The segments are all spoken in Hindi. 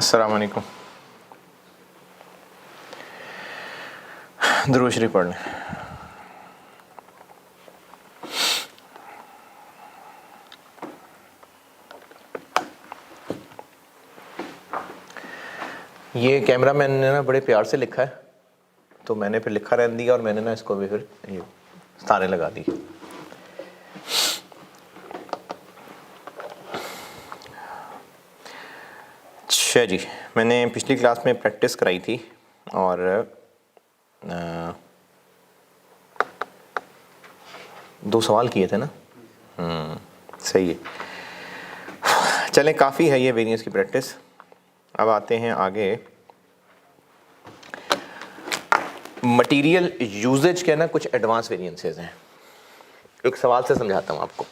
अस्सलाम वालेकुम। दुरूद शरीफ पढ़ लें। ये कैमरा मैन ने ना बड़े प्यार से लिखा है, तो मैंने फिर लिखा रहने दिया और मैंने ना इसको भी फिर ये तारे लगा दी। अच्छा जी, मैंने पिछली क्लास में प्रैक्टिस कराई थी और दो सवाल किए थे ना। सही है, चलें काफ़ी है ये वेरिएंस की प्रैक्टिस। अब आते हैं आगे। मटेरियल यूजेज के ना कुछ एडवांस वेरिएंसेस हैं। एक सवाल से समझाता हूँ आपको।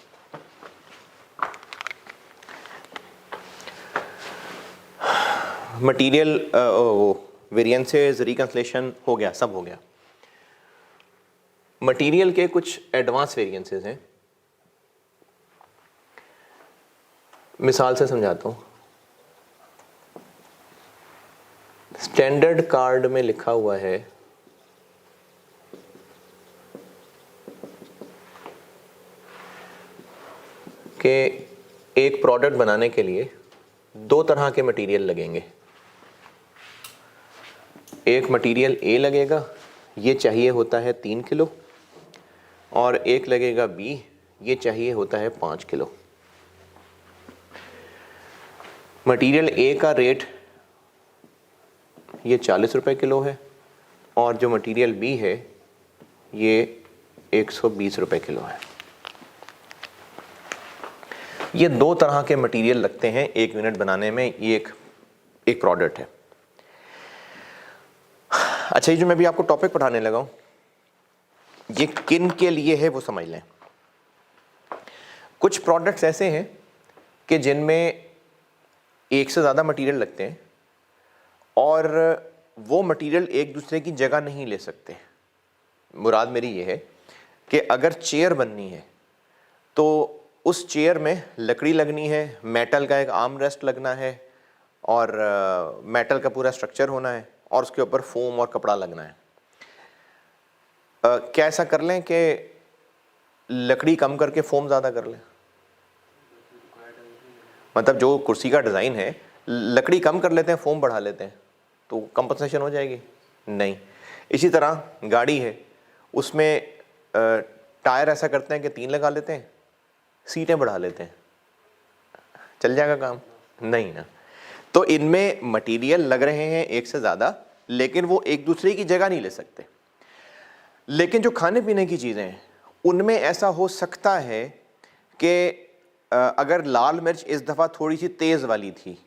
मटेरियल वेरिएंसेस, रिकंसलेशन हो गया, सब हो गया। मटेरियल के कुछ एडवांस वेरिएंसेस हैं। मिसाल से समझाता हूँ। स्टैंडर्ड कार्ड में लिखा हुआ है कि एक प्रोडक्ट बनाने के लिए दो तरह के मटेरियल लगेंगे। एक मटेरियल ए लगेगा, ये चाहिए होता है 3 किलो, और एक लगेगा बी, ये चाहिए होता है 5 किलो। मटेरियल ए का रेट ये 40 रुपए किलो है और जो मटेरियल बी है ये 120 रुपए किलो है। ये दो तरह के मटेरियल लगते हैं एक यूनिट बनाने में। ये एक प्रोडक्ट है। अच्छा, ये जो मैं भी आपको टॉपिक पढ़ाने लगा हूँ ये किन के लिए है वो समझ लें। कुछ प्रोडक्ट्स ऐसे हैं कि जिनमें एक से ज़्यादा मटेरियल लगते हैं और वो मटेरियल एक दूसरे की जगह नहीं ले सकते। मुराद मेरी ये है कि अगर चेयर बननी है तो उस चेयर में लकड़ी लगनी है, मेटल का एक आर्म रेस्ट लगना है और मेटल का पूरा स्ट्रक्चर होना है और उसके ऊपर फोम और कपड़ा लगना है। क्या ऐसा कर लें कि लकड़ी कम करके फोम ज़्यादा कर लें? मतलब जो कुर्सी का डिज़ाइन है लकड़ी कम कर लेते हैं, फोम बढ़ा लेते हैं, तो कंपनसेशन हो जाएगी? नहीं। इसी तरह गाड़ी है, उसमें टायर ऐसा करते हैं कि 3 लगा लेते हैं, सीटें बढ़ा लेते हैं, चल जाएगा काम? नहीं ना। तो इनमें मटेरियल लग रहे हैं एक से ज़्यादा, लेकिन वो एक दूसरे की जगह नहीं ले सकते। लेकिन जो खाने पीने की चीज़ें हैं उनमें ऐसा हो सकता है कि अगर लाल मिर्च इस दफ़ा थोड़ी सी तेज़ वाली थी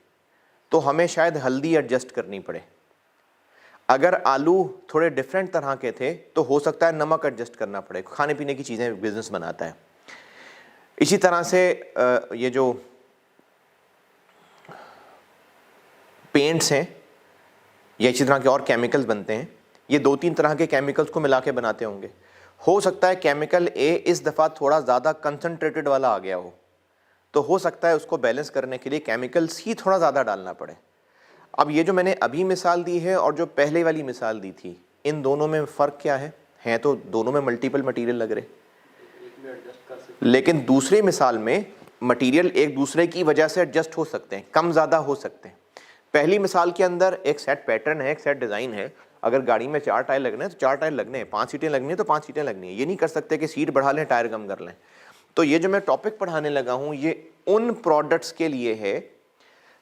तो हमें शायद हल्दी एडजस्ट करनी पड़े। अगर आलू थोड़े डिफरेंट तरह के थे तो हो सकता है नमक एडजस्ट करना पड़े। खाने पीने की चीज़ें बिजनेस बनाता है। इसी तरह से ये जो पेंट्स हैं या इसी तरह के और केमिकल्स बनते हैं, ये 2-3 तरह के केमिकल्स को मिला के बनाते होंगे। हो सकता है केमिकल ए इस दफ़ा थोड़ा ज़्यादा कंसनट्रेटेड वाला आ गया हो, तो हो सकता है उसको बैलेंस करने के लिए केमिकल सी थोड़ा ज़्यादा डालना पड़े। अब ये जो मैंने अभी मिसाल दी है और जो पहले वाली मिसाल दी थी, इन दोनों में फ़र्क क्या है? हैं तो दोनों में मल्टीपल मटेरियल लग रहे, लेकिन दूसरी मिसाल में मटेरियल एक दूसरे की वजह से एडजस्ट हो सकते हैं, कम ज़्यादा हो सकते हैं। पहली मिसाल के अंदर एक सेट पैटर्न है, एक सेट डिज़ाइन है। अगर गाड़ी में 4 टायर लगने हैं तो 4 टायर लगने हैं, 5 सीटें लगनी है तो 5 सीटें लगनी है। ये नहीं कर सकते कि सीट बढ़ा लें टायर कम कर लें। तो ये जो मैं टॉपिक पढ़ाने लगा हूँ ये उन प्रोडक्ट्स के लिए है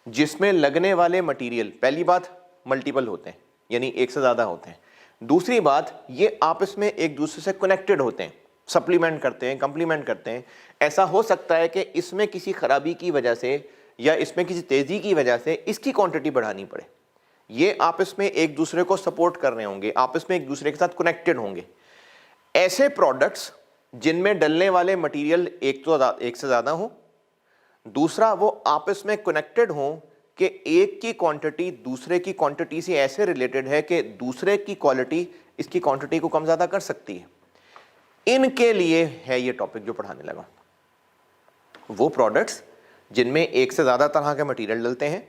जिसमें लगने वाले मटेरियल, पहली बात मल्टीपल होते हैं यानी एक से ज़्यादा होते हैं। दूसरी बात, ये आपस में एक दूसरे से कनेक्टेड होते हैं, सप्लीमेंट करते हैं, कंप्लीमेंट करते हैं। ऐसा हो सकता है कि इसमें किसी खराबी की वजह से या इसमें किसी तेज़ी की वजह से इसकी क्वांटिटी बढ़ानी पड़े। ये आपस में एक दूसरे को सपोर्ट कर रहे होंगे, आपस में एक दूसरे के साथ कनेक्टेड होंगे। ऐसे प्रोडक्ट्स जिनमें डलने वाले मटेरियल एक से ज़्यादा हो, दूसरा वो आपस में कनेक्टेड हो कि एक की क्वांटिटी दूसरे की क्वांटिटी से ऐसे रिलेटेड है कि दूसरे की क्वालिटी इसकी क्वांटिटी को कम ज़्यादा कर सकती है। इनके लिए है ये टॉपिक जो पढ़ाने लगा। वो प्रोडक्ट्स जिनमें एक से ज़्यादा तरह के मटेरियल डलते हैं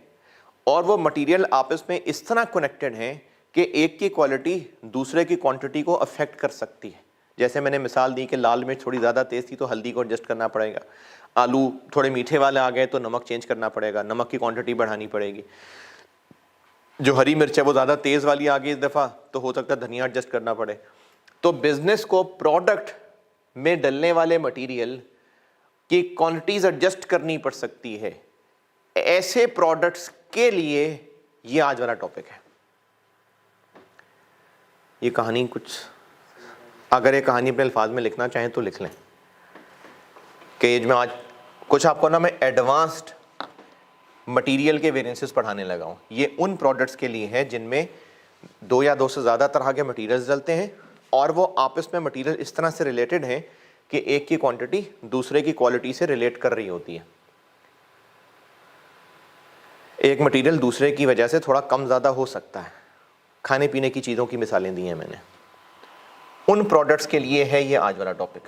और वो मटेरियल आपस में इस तरह कनेक्टेड हैं कि एक की क्वालिटी दूसरे की क्वांटिटी को अफेक्ट कर सकती है। जैसे मैंने मिसाल दी कि लाल मिर्च थोड़ी ज़्यादा तेज़ थी तो हल्दी को एडजस्ट करना पड़ेगा, आलू थोड़े मीठे वाले आ गए तो नमक चेंज करना पड़ेगा, नमक की क्वांटिटी बढ़ानी पड़ेगी। जो हरी मिर्च है वो ज़्यादा तेज़ वाली आ गई इस दफ़ा तो हो सकता है धनिया एडजस्ट करना पड़े। तो बिज़नेस को प्रोडक्ट में डलने वाले मटेरियल की क्वांटिटीज़ एडजस्ट करनी पड़ सकती है। ऐसे प्रोडक्ट्स के लिए ये आज वाला टॉपिक है। ये कहानी कुछ, अगर ये कहानी अपने अल्फाज में लिखना चाहें तो लिख लें कि मैं आज कुछ आपको ना मैं एडवांस्ड मटेरियल के वेरिएंसेस पढ़ाने लगा हूँ। ये उन प्रोडक्ट्स के लिए है जिनमें 2 या 2 से ज़्यादा तरह के मटेरियल्स डलते हैं और वो आपस में मटेरियल इस तरह से रिलेटेड हैं कि एक की क्वांटिटी दूसरे की क्वालिटी से रिलेट कर रही होती है। एक मटेरियल दूसरे की वजह से थोड़ा कम ज़्यादा हो सकता है। खाने पीने की चीज़ों की मिसालें दी हैं मैंने, उन प्रोडक्ट्स के लिए है ये आज वाला टॉपिक।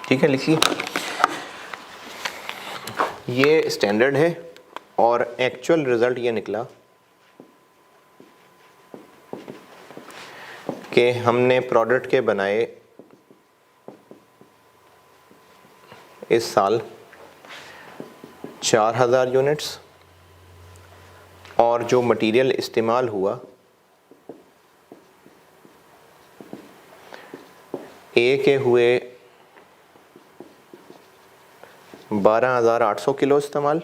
ठीक है, लिखिए। ये स्टैंडर्ड है और एक्चुअल रिजल्ट ये निकला कि हमने प्रोडक्ट के बनाए इस साल 4000 यूनिट्स और जो मटेरियल इस्तेमाल हुआ ए के हुए 12,800 किलो इस्तेमाल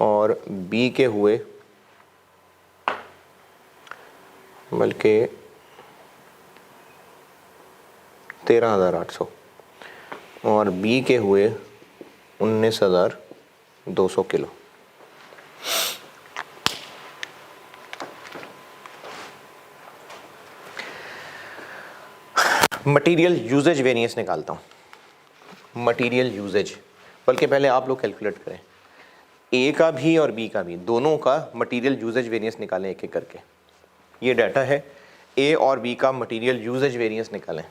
और बी के हुए बल्कि 13,800 और बी के हुए 19,200 किलो। मटेरियल यूजेज वेरिएंस निकालता हूँ। मटेरियल यूजेज, बल्कि पहले आप लोग कैलकुलेट करें, ए का भी और बी का भी, दोनों का मटेरियल यूजेज वेरिएंस निकालें एक एक करके। ये डाटा है, ए और बी का मटेरियल यूजेज वेरिएंस निकालें।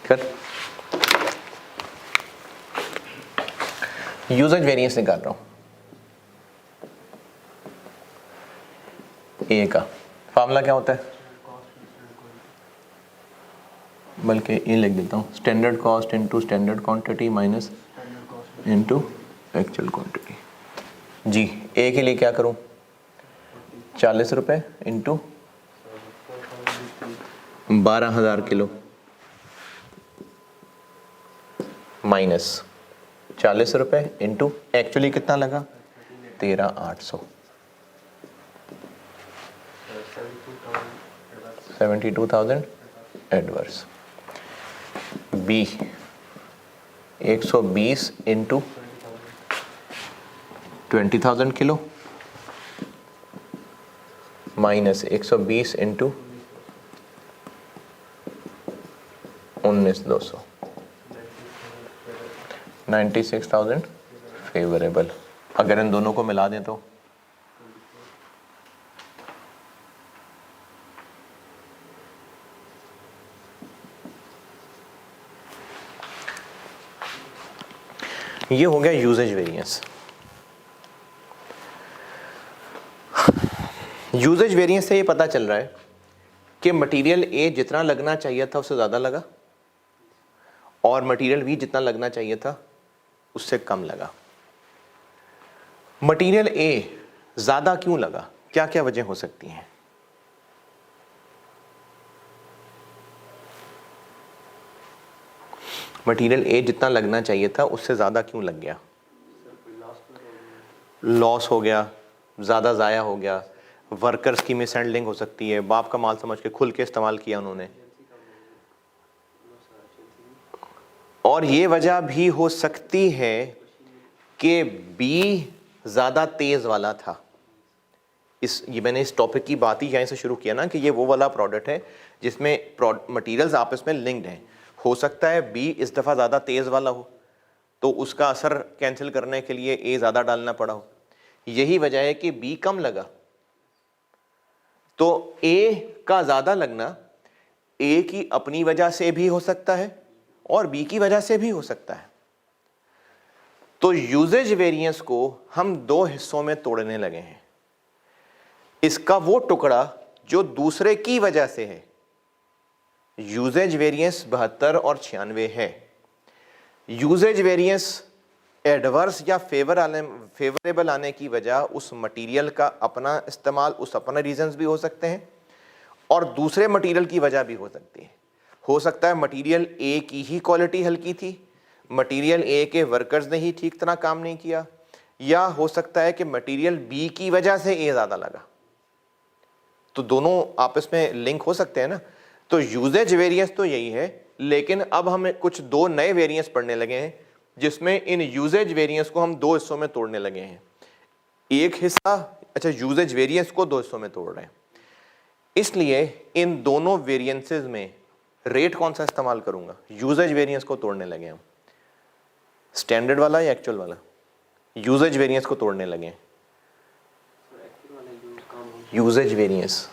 कर यूजेज वेरिएंस निकाल रहा हूं ए का। फार्मूला क्या होता है, बल्कि ये लिख देता हूँ, standard cost into standard quantity minus into actual quantity. जी ए के लिए क्या करूँ, 40 रुपये इंटू 12,000 किलो माइनस 40 रुपये इंटू एक्चुअली कितना लगा 13,800, 72,000 adverse. B 120 into 20,000 kilo minus 120 into 19,200, 96,000 favourable. अगर इन दोनों को मिला दें तो ये हो गया यूजेज वेरिएंस। यूजेज वेरिएंस से ये पता चल रहा है कि मटेरियल ए जितना लगना चाहिए था उससे ज़्यादा लगा और मटेरियल बी जितना लगना चाहिए था उससे कम लगा। मटेरियल ए ज़्यादा क्यों लगा, क्या क्या वजह हो सकती हैं? मटेरियल ए जितना लगना चाहिए था उससे ज़्यादा क्यों लग गया? लॉस हो गया, ज़्यादा ज़ाया हो गया, वर्कर्स की मिसहैंडलिंग हो सकती है, बाप का माल समझ के खुल के इस्तेमाल किया उन्होंने, और ये वजह भी हो सकती है कि बी ज़्यादा तेज़ वाला था। ये मैंने इस टॉपिक की बात ही यहीं से शुरू किया ना कि ये वो वाला प्रोडक्ट है जिसमें मटीरियल्स आपस में लिंक्ड हैं। हो सकता है बी इस दफ़ा ज़्यादा तेज़ वाला हो तो उसका असर कैंसिल करने के लिए ए ज़्यादा डालना पड़ा हो। यही वजह है कि बी कम लगा, तो ए का ज़्यादा लगना ए की अपनी वजह से भी हो सकता है और बी की वजह से भी हो सकता है। तो यूजेज वेरिएंस को हम दो हिस्सों में तोड़ने लगे हैं। इसका वो टुकड़ा जो दूसरे की वजह से है, यूजेज वेरिएंस 72 और 96 है। यूजेज वेरिएंस एडवर्स या फेवरेबल आने की वजह उस मटेरियल का अपना इस्तेमाल, उस अपने रीजंस भी हो सकते हैं और दूसरे मटेरियल की वजह भी हो सकती है। हो सकता है मटेरियल ए की ही क्वालिटी हल्की थी, मटेरियल ए के वर्कर्स ने ही ठीक तरह काम नहीं किया, या हो सकता है कि मटेरियल बी की वजह से ए ज़्यादा लगा। तो दोनों आपस में लिंक हो सकते हैं ना। तो यूजेज वेरिएंस तो यही है, लेकिन अब हम कुछ दो नए वेरिएंस पढ़ने लगे हैं जिसमें इन यूजेज वेरिएंस को हम दो हिस्सों में तोड़ने लगे हैं। एक हिस्सा, अच्छा यूजेज वेरिएंस को दो हिस्सों में तोड़ रहे हैं, इसलिए इन दोनों वेरिएंसेस में रेट कौन सा इस्तेमाल करूंगा? यूजेज वेरिएंस को तोड़ने लगे हम, स्टैंडर्ड वाला या एक्चुअल वाला? यूजेज वेरिएंस को तोड़ने लगे हैं। यूजेज वेरिएंस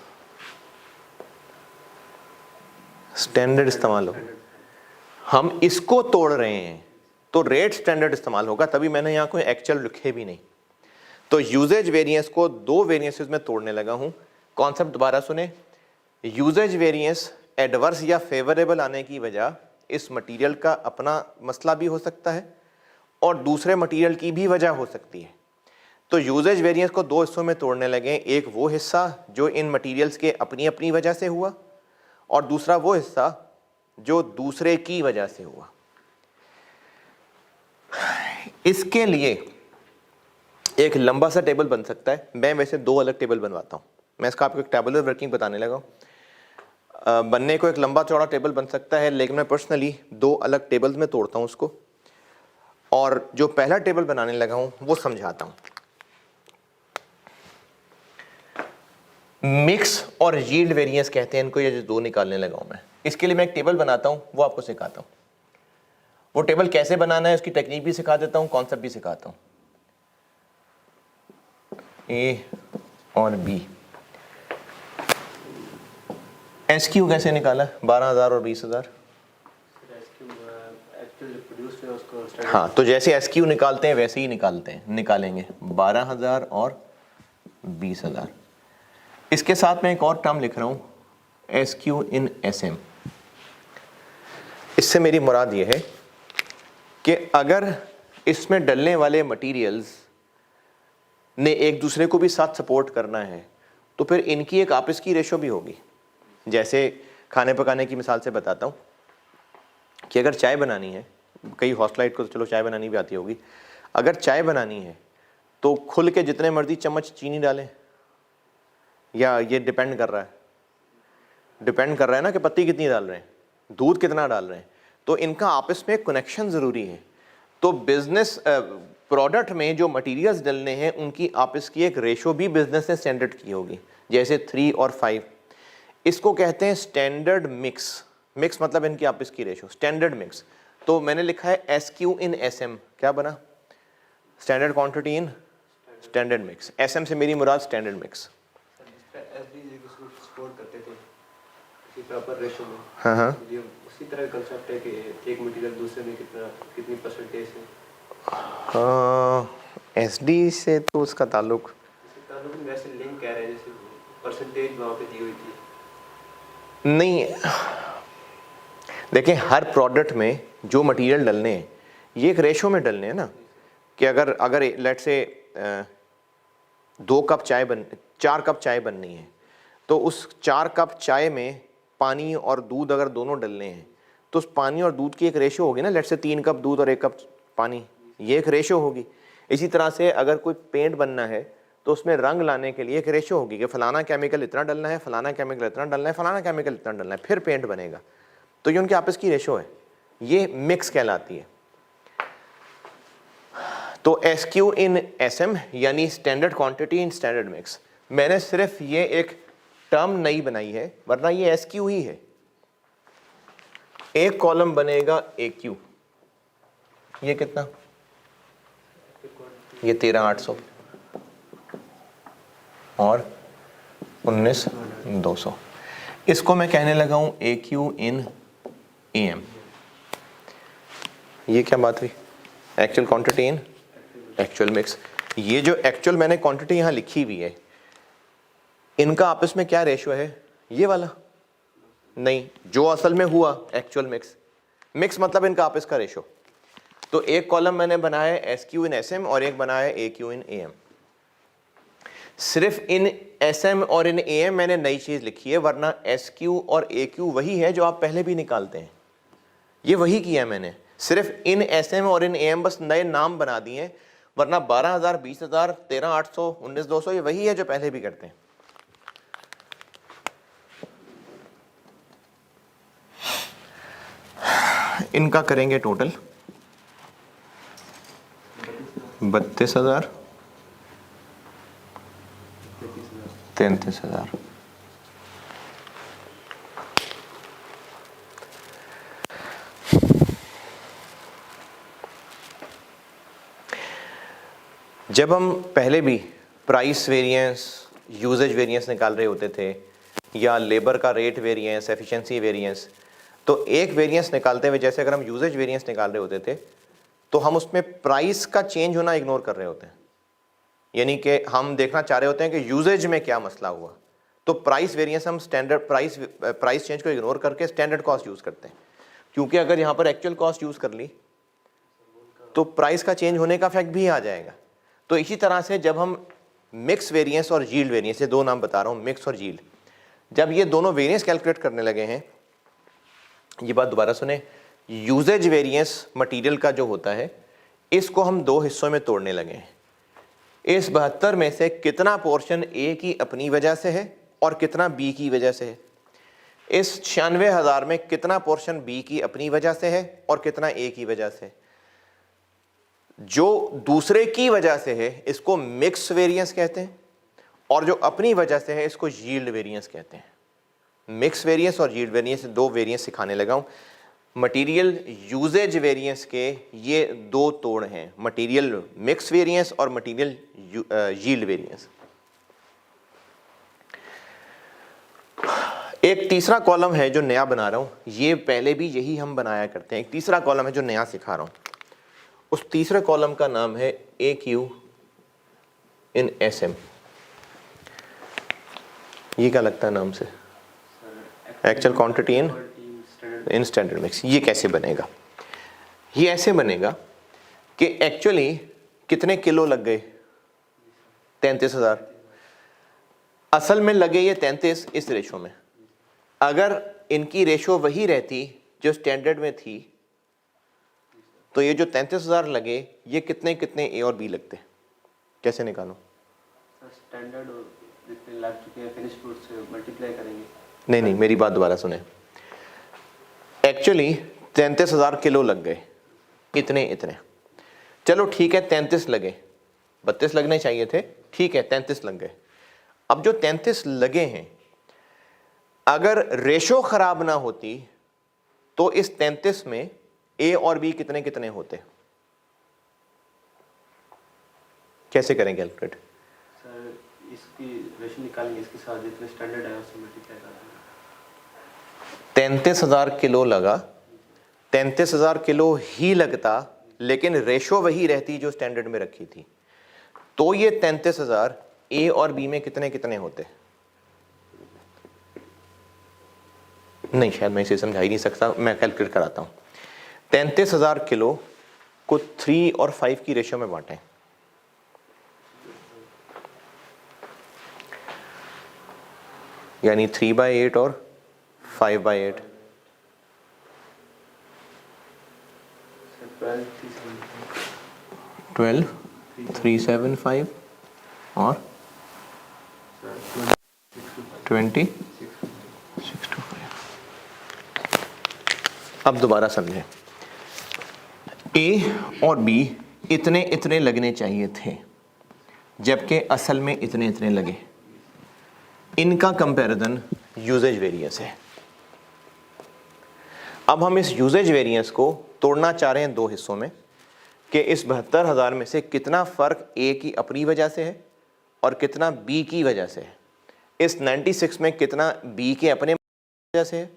स्टैंडर्ड इस्तेमाल हो, हम इसको तोड़ रहे हैं तो रेट स्टैंडर्ड इस्तेमाल होगा, तभी मैंने यहां कोई एक्चुअल लिखे भी नहीं। तो यूजेज वेरिएंस को दो वेरिएंसेस में तोड़ने लगा हूं। कॉन्सेप्ट दोबारा सुने, यूजेज वेरिएंस एडवर्स या फेवरेबल आने की वजह इस मटेरियल का अपना मसला भी हो सकता है और दूसरे मटेरियल की भी वजह हो सकती है। तो यूजेज वेरिएंस को दो हिस्सों में तोड़ने लगे, एक वो हिस्सा जो इन मटेरियल्स के अपनी अपनी वजह से हुआ और दूसरा वो हिस्सा जो दूसरे की वजह से हुआ। इसके लिए एक लंबा सा टेबल बन सकता है। मैं वैसे दो अलग टेबल बनवाता हूं, मैं इसका आपको एक टेबुलर वर्किंग बताने लगा हूं। बनने को एक लंबा चौड़ा टेबल बन सकता है, लेकिन मैं पर्सनली दो अलग टेबल्स में तोड़ता हूं उसको, और जो पहला टेबल बनाने लगा हूं वो समझाता हूं। मिक्स और यील्ड वेरिएंस कहते हैं इनको, ये जो दो निकालने लगा हूं मैं। इसके लिए मैं एक टेबल बनाता हूं, वो आपको सिखाता हूं। वो टेबल कैसे बनाना है उसकी टेक्निक भी सिखा देता हूं, कॉन्सेप्ट भी सिखाता हूं। ए और बी, एसक्यू कैसे निकाला, 12,000 और 20,000। हाँ, तो जैसे SQ निकालते हैं वैसे ही निकालेंगे 12,000 और 20,000। इसके साथ मैं एक और टर्म लिख रहा हूँ SQ इन SM। इससे मेरी मुराद ये है कि अगर इसमें डलने वाले मटेरियल्स ने एक दूसरे को भी साथ सपोर्ट करना है तो फिर इनकी एक आपस की रेशो भी होगी। जैसे खाने पकाने की मिसाल से बताता हूँ कि अगर चाय बनानी है, कई हॉस्टलाइट को तो चलो चाय बनानी भी आती होगी, अगर चाय बनानी है तो खुल के जितने मर्जी चम्मच चीनी डालें, या ये डिपेंड कर रहा है ना कि पत्ती कितनी डाल रहे हैं, दूध कितना डाल रहे हैं, तो इनका आपस में कनेक्शन ज़रूरी है। तो बिजनेस प्रोडक्ट में जो मटेरियल्स डलने हैं उनकी आपस की एक रेशो भी बिजनेस ने स्टैंडर्ड की होगी, जैसे 3 और 5। इसको कहते हैं स्टैंडर्ड मिक्स। मिक्स मतलब इनकी आपस की रेशो, स्टैंडर्ड मिक्स। तो मैंने लिखा है SQ इन SM, क्या बना? Standard quantity in standard mix. SM से मेरी मुराद स्टैंडर्ड मिक्स। हाँ हाँ, उसी तरह कंसेप्ट है कि एक मटेरियल दूसरे में कितनी परसेंटेज है। SD से तो उसका ताल्लुक वैसे लिंक कह रहे हैं, जैसे परसेंटेज वहाँ पे दी हुई थी। नहीं, देखें हर प्रोडक्ट में जो मटेरियल डलने हैं ये एक रेशो में डलने हैं ना, कि अगर लेट से 4 कप चाय बननी है तो उस 4 कप चाय में पानी और दूध अगर दोनों डलने हैं तो उस पानी और दूध की एक रेशो होगी ना, लेट से 3 कप दूध और 1 कप पानी, ये एक रेशो होगी। इसी तरह से अगर कोई पेंट बनना है तो उसमें रंग लाने के लिए एक रेशो होगी कि फलाना केमिकल इतना डलना है, फलाना केमिकल इतना डलना है, फलाना केमिकल इतना डलना है, फिर पेंट बनेगा। तो ये उनके आपस की रेशो है, ये मिक्स कहलाती है। तो SQ इन SM यानी standard quantity in standard mix. मैंने सिर्फ ये एक टर्म नई बनाई है, वरना ये SQ ही है। एक कॉलम बनेगा AQ, ये कितना? ये 13,800 और 19,200। इसको मैं कहने लगा हूं AQ इन AM। ये क्या बात हुई? Actual quantity in actual mix. ये जो एक्चुअल मैंने क्वांटिटी यहां लिखी हुई है, इनका आपस में क्या रेशो है? ये वाला नहीं, जो असल में हुआ एक्चुअल मिक्स मतलब इनका आपस का रेशो। तो एक कॉलम मैंने बनाया है SQ इन SM और एक बनाया है AQ इन AM। सिर्फ इन SM और इन AM मैंने नई चीज लिखी है, वरना SQ और AQ वही है जो आप पहले भी निकालते हैं, ये वही किया मैंने। सिर्फ इन SM और इन AM बस नए नाम बना दिए हैं, वरना 12,000, 20,000, 13,800, 19,200 ये वही है जो पहले भी करते हैं। इनका करेंगे टोटल 32,000, 33,000। जब हम पहले भी प्राइस वेरिएंस, यूजेज वेरिएंस निकाल रहे होते थे, या लेबर का रेट वेरिएंस, एफिशिएंसी वेरिएंस, तो एक वेरिएंस निकालते हुए, जैसे अगर हम यूजेज वेरिएंस निकाल रहे होते थे तो हम उसमें प्राइस का चेंज होना इग्नोर कर रहे होते हैं। यानी कि हम देखना चाह रहे होते हैं कि यूजेज में क्या मसला हुआ, तो प्राइस वेरिएंस हम स्टैंडर्ड प्राइस चेंज को इग्नोर करके स्टैंडर्ड कॉस्ट यूज़ करते हैं, क्योंकि अगर यहाँ पर एक्चुअल कॉस्ट यूज़ कर ली तो प्राइस का चेंज होने का फैक्ट भी आ जाएगा। तो इसी तरह से जब हम मिक्स वेरिएंस और यील्ड वेरिएंस, ये दो नाम बता रहा हूँ, मिक्स और यील्ड, जब ये दोनों वेरिएंस कैलकुलेट करने लगे हैं, ये बात दोबारा सुने, यूजेज वेरिएंस मटेरियल का जो होता है इसको हम दो हिस्सों में तोड़ने लगे हैं। इस 72 में से कितना पोर्शन A की अपनी वजह से है और कितना B की वजह से है। इस 96,000 में कितना पोर्शन B की अपनी वजह से है और कितना A की वजह से है। जो दूसरे की वजह से है इसको मिक्स वेरिएंस कहते हैं, और जो अपनी वजह से है इसको यील्ड वेरिएंस कहते हैं। मिक्स वेरिएंस और यील्ड वेरिएंस, दो वेरिएंस सिखाने लगा हूं। मटेरियल यूजेज वेरिएंस के ये दो तोड़ हैं, मटेरियल मिक्स वेरिएंस और मटेरियल यील्ड वेरिएंस। एक तीसरा कॉलम है जो नया बना रहा हूं, ये पहले भी यही हम बनाया करते हैं। एक तीसरा कॉलम है जो नया सिखा रहा हूं, उस तीसरे कॉलम का नाम है ए क्यू इन एस एम। ये क्या लगता है नाम से? Actual quantity in standard mix. ये कैसे बनेगा? ये ऐसे बनेगा कि एक्चुअली कितने किलो लग गए? 33,000। असल में लगे ये 33 इस रेशो में। अगर इनकी रेशो वही रहती जो स्टैंडर्ड में थी तो ये जो 33,000 लगे ये कितने कितने ए और बी लगते? कैसे निकालो? स्टैंडर्ड जितने लग चुके हैं फिनिश फ्रूट से मल्टीप्लाई करेंगे। नहीं, मेरी बात दोबारा सुने। एक्चुअली 33,000 किलो लग गए, इतने। चलो ठीक है, 33 लगे, 32 लगने चाहिए थे, ठीक है 33 लग गए। अब जो 33 लगे हैं, अगर रेशो खराब ना होती तो इस 33 में ए और बी कितने कितने होते? कैसे करें कैलकुलेट? सर इसकी रेशो निकालेंगे, इसके साथ जितने स्टैंडर्ड है उससे मल्टीप्लाई कर देंगे। 33,000 किलो लगा, 33,000 किलो ही लगता लेकिन रेशो वही रहती जो स्टैंडर्ड में रखी थी, तो ये 33,000 ए और बी में कितने कितने होते? नहीं, शायद मैं इसे समझा ही नहीं सकता, मैं कैलकुलेट कराता हूं। 33,000 किलो को 3 और 5 की रेशो में बांटें। यानी 3/8 और 5/8। 12, 375 और 20, 625। अब दोबारा समझें, ए और बी इतने इतने लगने चाहिए थे जबकि असल में इतने इतने लगे। इनका कंपैरिजन यूजेज वेरिएंस है। अब हम इस यूजेज वेरिएंस को तोड़ना चाह रहे हैं दो हिस्सों में कि इस 72,000 में से कितना फ़र्क ए की अपनी वजह से है और कितना बी की वजह से है। इस 96 में कितना बी के अपने वजह से है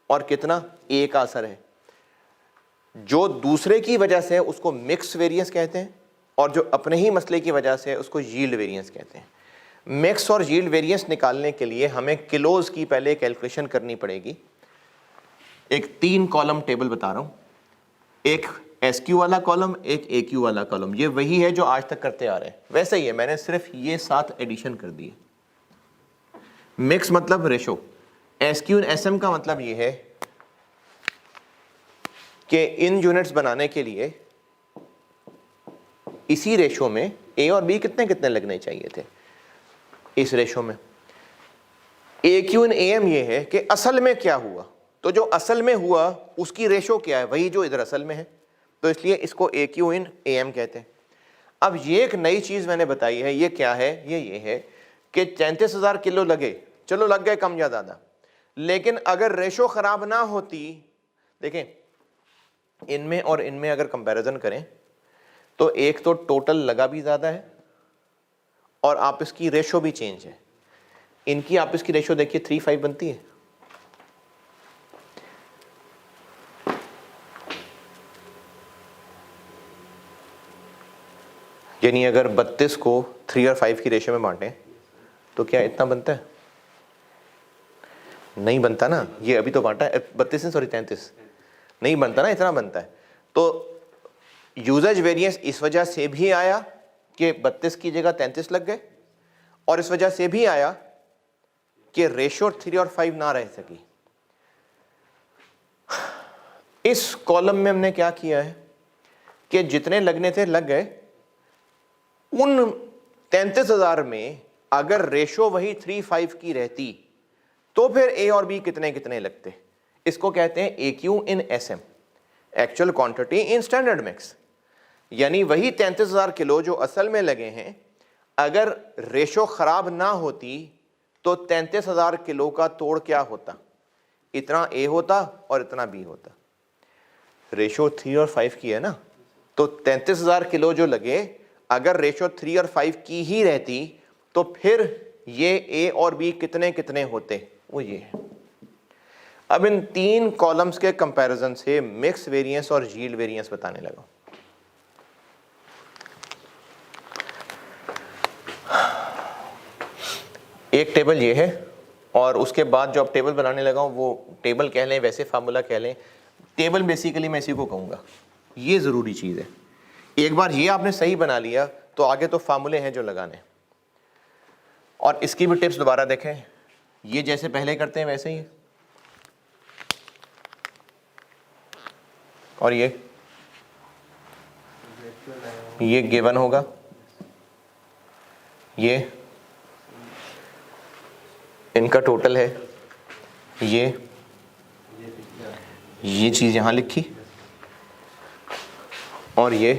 और कितना ए का असर है। जो दूसरे की वजह से है उसको मिक्स वेरिएंस कहते हैं और जो अपने ही मसले की वजह से है उसको यील्ड वेरिएंस कहते हैं। मिक्स और यील्ड वेरिएंस निकालने के लिए हमें किलोज की पहले कैलकुलेशन करनी पड़ेगी। एक 3 कॉलम टेबल बता रहा हूं, एक SQ वाला कॉलम, एक AQ वाला कॉलम। ये वही है जो आज तक करते आ रहे हैं, वैसे ही है, मैंने सिर्फ ये 7 एडिशन कर दिए। मिक्स मतलब रेशो, SQ और SM का मतलब ये है कि इन यूनिट्स बनाने के लिए इसी रेशो में A और B कितने कितने लगने चाहिए थे। इस रेशो में AQ और AM ये है कि असल में क्या हुआ, तो जो असल में हुआ उसकी रेशो क्या है, वही जो इधर असल में है, तो इसलिए इसको AQ इन AM कहते हैं। अब ये एक नई चीज़ मैंने बताई है, ये क्या है, ये है कि 33,000 किलो लगे, चलो लग गए कम या ज़्यादा, लेकिन अगर रेशो ख़राब ना होती, देखें इनमें और इनमें अगर कंपैरिजन करें तो एक तो टोटल लगा भी ज़्यादा है और आप इसकी रेशो भी चेंज है। इनकी आप इसकी रेशो देखिए 3:5 बनती है, यानी अगर 32 को 3 और 5 की रेशो में बांटें तो क्या इतना बनता है? नहीं बनता ना, ये अभी तो बांटा है 32 सॉरी 33, नहीं बनता ना, इतना बनता है। तो यूजेज वेरिएंस इस वजह से भी आया कि 32 की जगह 33 लग गए और इस वजह से भी आया कि रेशो 3 और 5 ना रह सकी। इस कॉलम में हमने क्या किया है कि जितने लगने थे लग गए। उन 33,000 में अगर रेशो वही 3:5 की रहती तो फिर ए और बी कितने कितने लगते। इसको कहते हैं AQ in SM, actual quantity in standard mix. यानी वही 33,000 किलो जो असल में लगे हैं, अगर रेशो खराब ना होती तो 33,000 किलो का तोड़ क्या होता, इतना ए होता और इतना बी होता। रेशो 3 और 5 की है ना, तो 33,000 किलो जो लगे, अगर रेशो 3 और 5 की ही रहती तो फिर ये ए और बी कितने कितने होते, वो ये है। अब इन 3 कॉलम्स के कंपैरिजन से मिक्स वेरिएंस और यील्ड वेरिएंस बताने लगा। एक टेबल ये है, और उसके बाद जो अब टेबल बनाने लगा हूँ वो टेबल कह लें, वैसे फार्मूला कह लें, टेबल बेसिकली मैं इसी को कहूँगा। ये ज़रूरी चीज़ है। एक बार ये आपने सही बना लिया तो आगे तो फार्मूले हैं जो लगाने। और इसकी भी टिप्स दोबारा देखें, ये जैसे पहले करते हैं वैसे ही, और ये गिवन होगा, ये इनका टोटल है, ये चीज़ यहाँ लिखी, और ये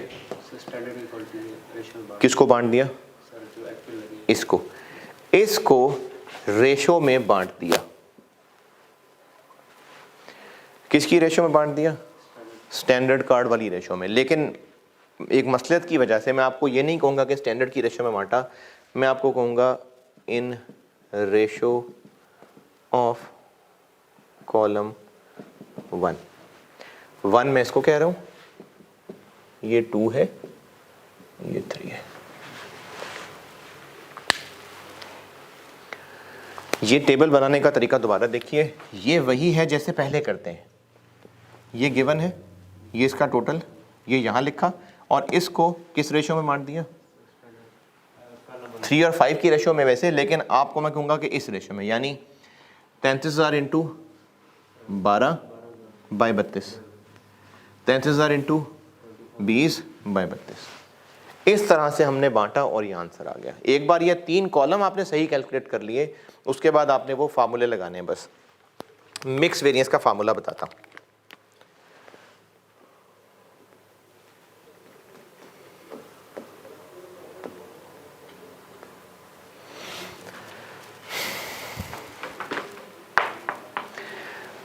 किसको बांट दिया, इसको रेशो में बांट दिया। किसकी रेशो में बांट दिया, स्टैंडर्ड कार्ड वाली रेशो में। लेकिन एक मसलियत की वजह से मैं आपको ये नहीं कहूँगा कि स्टैंडर्ड की रेशो में बांटा, मैं आपको कहूँगा इन रेशो ऑफ कॉलम 1 मैं इसको कह रहा हूँ, ये 2 है, ये 3 है। ये टेबल बनाने का तरीका दोबारा देखिए, ये वही है जैसे पहले करते हैं। ये गिवन है, ये इसका टोटल, ये यहाँ लिखा, और इसको किस रेशो में बांट दिया, 3 और 5 की रेशो में वैसे, लेकिन आपको मैं कहूँगा कि इस रेशो में, यानी 33,000 इंटू 12 बाई 32, 33,000 इंटू 20 बाई 32। इस तरह से हमने बांटा और ये आंसर आ गया। एक बार ये 3 कॉलम आपने सही कैलकुलेट कर लिए, उसके बाद आपने वो फार्मूले लगाने हैं बस। मिक्स वेरिएंस का फार्मूला बताता हूँ।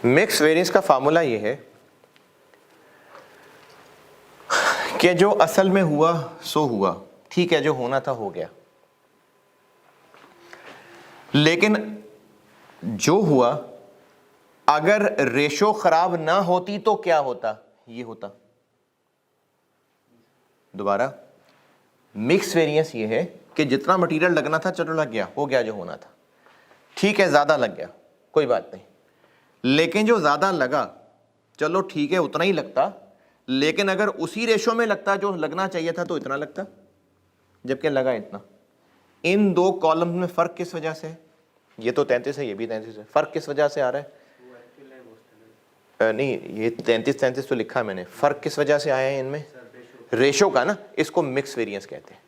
मिक्स वेरिएंस का फार्मूला ये है कि जो असल में हुआ सो हुआ, ठीक है, जो होना था हो गया, लेकिन जो हुआ अगर रेशो खराब ना होती तो क्या होता, ये होता। दोबारा, मिक्स वेरिएंस ये है कि जितना मटेरियल लगना था चलो लग गया, हो गया जो होना था, ठीक है, ज्यादा लग गया कोई बात नहीं, लेकिन जो ज्यादा लगा चलो ठीक है उतना ही लगता, लेकिन अगर उसी रेशो में लगता जो लगना चाहिए था तो इतना लगता, जबकि लगा इतना। इन 2 कॉलम में फर्क किस वजह से है, ये तो 33 है, ये भी 33 है, फर्क किस वजह से आ रहा है, नहीं ये 33 तो लिखा है मैंने, फर्क किस वजह से आया है इनमें, रेशो का ना। इसको मिक्स वेरिएंस कहते हैं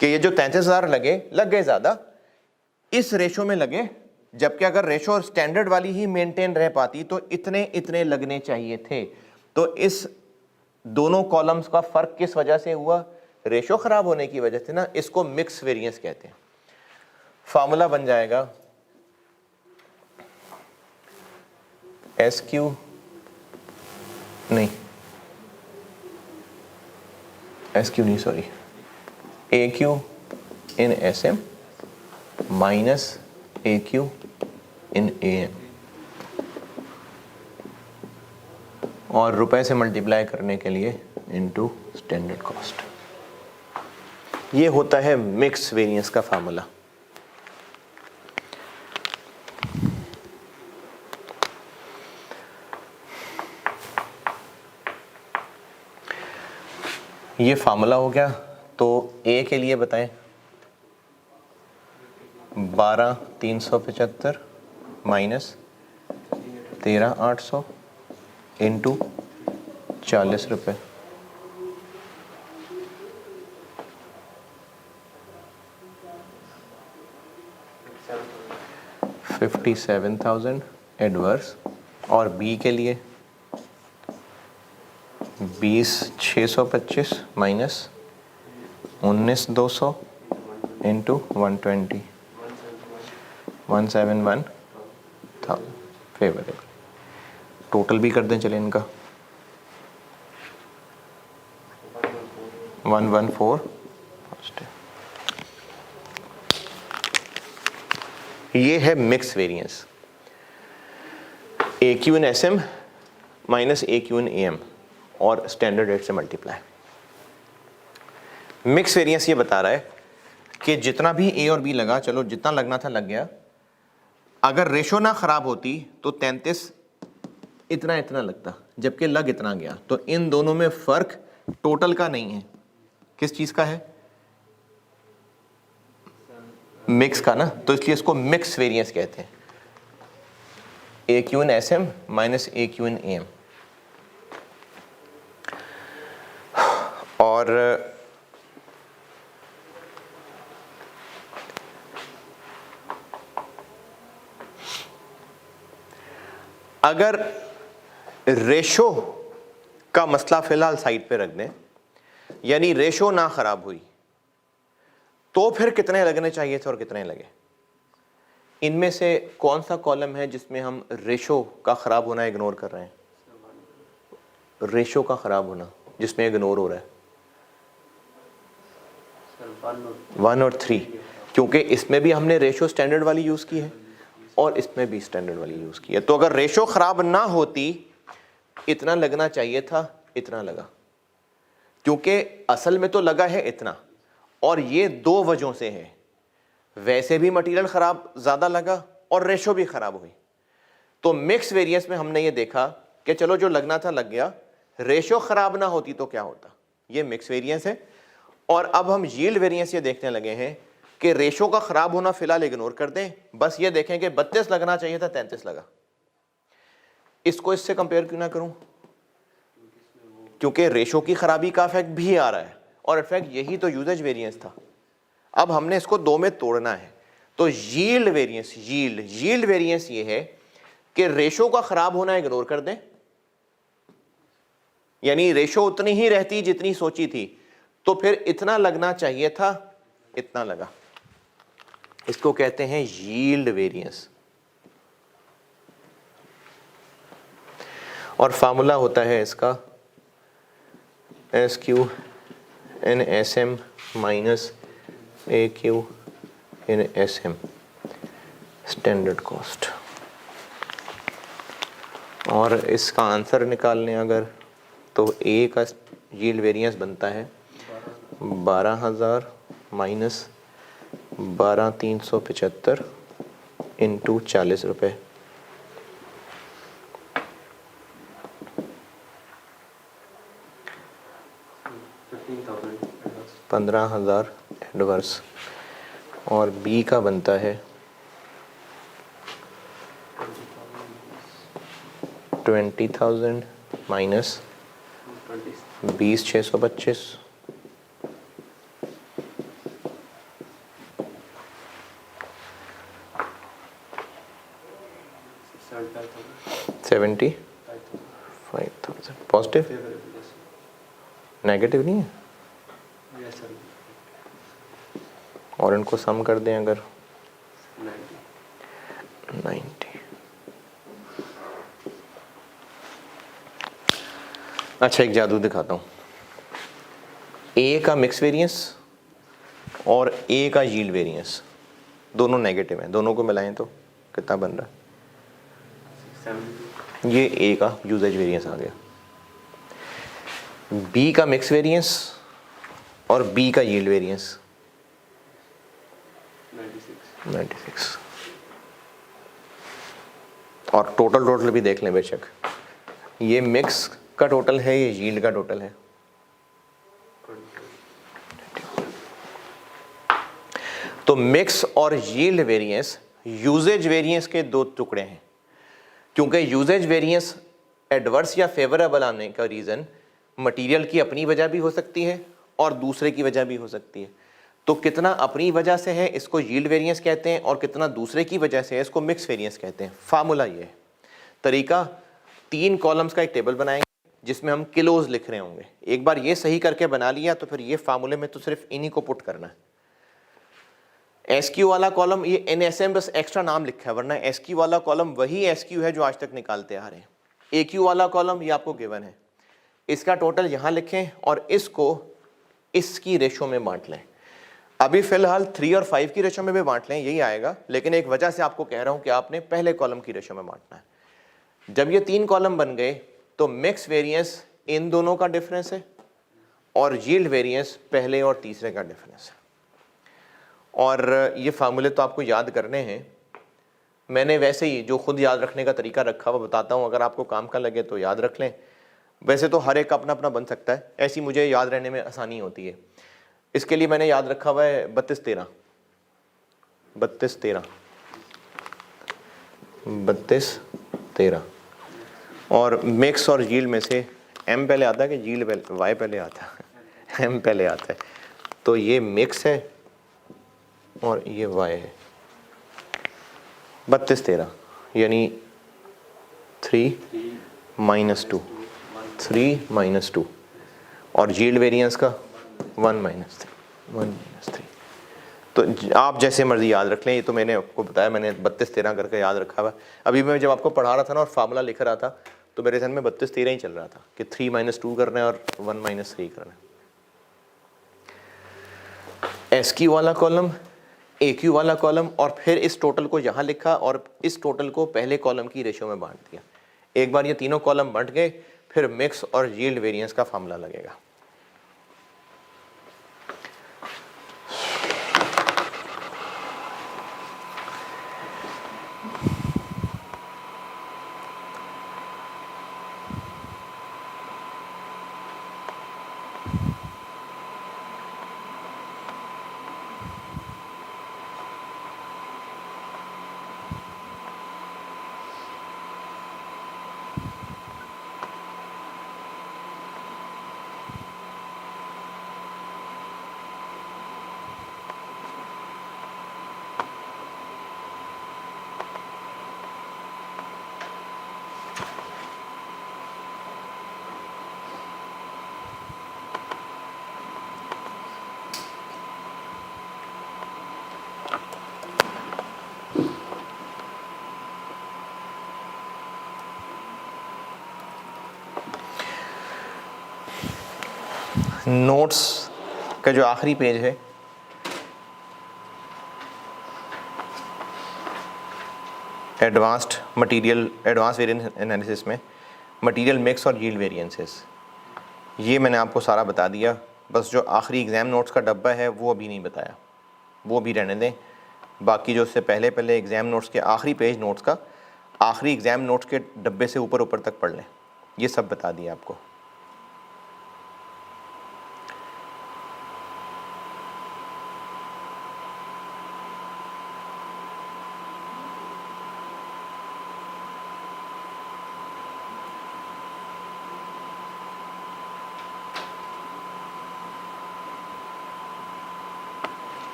कि ये जो 33,000 लग गए ज्यादा इस रेशो में लगे, जबकि अगर रेशो स्टैंडर्ड वाली ही मेंटेन रह पाती तो इतने लगने चाहिए थे। तो इस दोनों कॉलम्स का फर्क किस वजह से हुआ, रेशो खराब होने की वजह से ना। इसको मिक्स वेरिएंस कहते हैं। फार्मूला बन जाएगा SQ नहीं, SQ नहीं sorry, AQ in SM minus AQ in AM, और रुपए से मल्टीप्लाई करने के लिए इनटू स्टैंडर्ड कॉस्ट। ये होता है मिक्स वेरिएंस का फार्मूला। ये फार्मूला हो गया। तो A के लिए बताएं, 12,375 माइनस 13,800 इंटू 40 रुपये, 57,000 एडवर्स। और B के लिए 20,625 माइनस 19,200 इंटू 120, 171,000 फेवरेबल। टोटल भी कर दें चले इनका, 114 फर्स्ट है। ये है mix variance, AQ in SM minus AQ in AM और स्टैंडर्ड रेट से मल्टीप्लाई। मिक्स वेरिएंस ये बता रहा है कि जितना भी ए और बी लगा, चलो जितना लगना था लग गया, अगर रेशो ना खराब होती तो 33 इतना इतना लगता, जबकि लग इतना गया। तो इन दोनों में फर्क टोटल का नहीं है, किस चीज का है? मिक्स का ना, तो इसलिए इसको मिक्स वेरिएंस कहते हैं। A Q in S M minus A Q in A M. और अगर रेशो का मसला फिलहाल साइड पे रख दें, यानी रेशो ना खराब हुई, तो फिर कितने लगने चाहिए थे और कितने लगे? इनमें से कौन सा कॉलम है जिसमें हम रेशो का खराब होना इग्नोर कर रहे हैं? रेशो का खराब होना जिसमें इग्नोर हो रहा है 1 और 3, क्योंकि इसमें भी हमने रेशो स्टैंडर्ड वाली यूज की है और इसमें भी स्टैंडर्ड वाली यूज की है। तो अगर रेशो खराब ना होती, इतना लगना चाहिए था, इतना लगा, क्योंकि असल में तो लगा है इतना, और ये दो वजहों से है। वैसे भी मटेरियल खराब ज्यादा लगा और रेशो भी खराब हुई। तो मिक्स वेरिएंस में हमने ये देखा कि चलो जो लगना था लग गया, रेशो खराब ना होती तो क्या होता। ये मिक्स वेरिएंस है। और अब हम यील्ड वेरिएंस ये देखने लगे हैं कि रेशो का खराब होना फिलहाल इग्नोर कर दें, बस ये देखें कि 32 लगना चाहिए था, 33 लगा। इसको इससे कंपेयर क्यों ना करूं? क्योंकि रेशो की खराबी का इफेक्ट भी आ रहा है, और इफेक्ट यही तो यूजेज वेरिएंस था। अब हमने इसको दो में तोड़ना है। तो यील्ड वेरिएंस, यील्ड वेरिएंस ये है कि रेशो का खराब होना इग्नोर कर दें, यानी रेशो उतनी ही रहती जितनी सोची थी, तो फिर इतना लगना चाहिए था, इतना लगा। इसको कहते हैं यील्ड वेरिएंस। और फार्मूला होता है इसका S Q in S M minus A Q in S M standard cost. और इसका आंसर निकाल लें अगर, तो ए का यील्ड वेरिएंस बनता है 12,000 माइनस 12,375 इंटू 40 रुपये। 15,000 एडवर्स। और बी का बनता है 20,000 माइनस 20,625 75,000। पॉजिटिव, नेगेटिव नहीं है। और इनको सम कर दें अगर 90। अच्छा, एक जादू दिखाता हूँ। ए का मिक्स वेरिएंस और ए का यील्ड वेरिएंस दोनों नेगेटिव हैं, दोनों को मिलाएं तो कितना बन रहा है? ये ए का यूजेज वेरिएंस आ गया। बी का मिक्स वेरिएंस और बी का यील्ड वेरिएंस 96। और टोटल भी देख लें बेशक, ये मिक्स का टोटल है, ये यील्ड का टोटल है। तो मिक्स और यील्ड वेरिएंस यूजेज वेरिएंस के दो टुकड़े हैं, क्योंकि यूजेज वेरिएंस एडवर्स या फेवरेबल आने का रीज़न मटेरियल की अपनी वजह भी हो सकती है और दूसरे की वजह भी हो सकती है। तो कितना अपनी वजह से है इसको यील्ड वेरिएंस कहते हैं, और कितना दूसरे की वजह से है इसको मिक्स वेरिएंस कहते हैं। फार्मूला ये है। तरीका, 3 कॉलम्स का एक टेबल बनाएंगे जिसमें हम किलोज लिख रहे होंगे। एक बार ये सही करके बना लिया तो फिर ये फार्मूले में तो सिर्फ इन्हीं को पुट करना है। एसक्यू वाला कॉलम, ये एनएसएम बस एक्स्ट्रा नाम लिखा है, वरना एसक्यू वाला कॉलम वही एसक्यू है जो आज तक निकालते आ रहे हैं। एक्यू वाला कॉलम ये आपको गिवन है, इसका टोटल यहाँ लिखें और इसको इसकी रेशो में बांट लें। अभी फिलहाल 3 और 5 की रेशो में भी बांट लें, यही आएगा, लेकिन एक वजह से आपको कह रहा हूं कि आपने पहले कॉलम की रेशो में बांटना है। जब ये 3 कॉलम बन गए तो मिक्स वेरिएंस इन दोनों का डिफरेंस है और यील्ड वेरिएंस पहले और तीसरे का डिफरेंस है। और ये फार्मूले तो आपको याद करने हैं। मैंने वैसे ही जो खुद याद रखने का तरीका रखा हुआ बताता हूँ, अगर आपको काम का लगे तो याद रख लें। वैसे तो हर एक का अपना अपना बन सकता है, ऐसी मुझे याद रहने में आसानी होती है। इसके लिए मैंने याद रखा हुआ है 32-13, 32-13, 32-13। और मिक्स और यील्ड में से एम पहले आता है कि यील्ड पहले, वाई पहले आता है? एम पहले आता है। तो ये मिक्स है और ये वाई है। 32-13 यानी 3 - 2, 3 - 2, और यील्ड वेरिएंस का 1 - 3, 1 - 3। तो आप जैसे मर्जी याद रख लें, ये तो मैंने आपको बताया, मैंने 32-13 करके याद रखा हुआ। अभी मैं जब आपको पढ़ा रहा था ना और फार्मूला लिख रहा था, तो मेरे ध्यान में 32-13 ही चल रहा था कि 3 - 2 करना है और 1 - 3 करना है। एस क्यू वाला कॉलम, ए क्यू वाला कॉलम, और फिर इस टोटल को यहाँ लिखा और इस टोटल को पहले कॉलम की रेशियो में बांट दिया। एक बार ये तीनों कॉलम बंट गए, फिर मिक्स और यील्ड वेरिएंस का फार्मूला लगेगा। नोट्स का जो आखिरी पेज है, एडवांस वेरिएंस एनालिसिस में मटेरियल मिक्स और यील्ड वेरिएंसेस, ये मैंने आपको सारा बता दिया। बस जो आखिरी एग्ज़ाम नोट्स का डब्बा है वो अभी नहीं बताया, वो भी रहने दें। बाकी जो उससे पहले पहले एग्ज़ाम नोट्स के आखिरी पेज नोट्स का आखिरी एग्ज़ाम नोट्स के डब्बे से ऊपर ऊपर तक पढ़ लें, ये सब बता दिया आपको।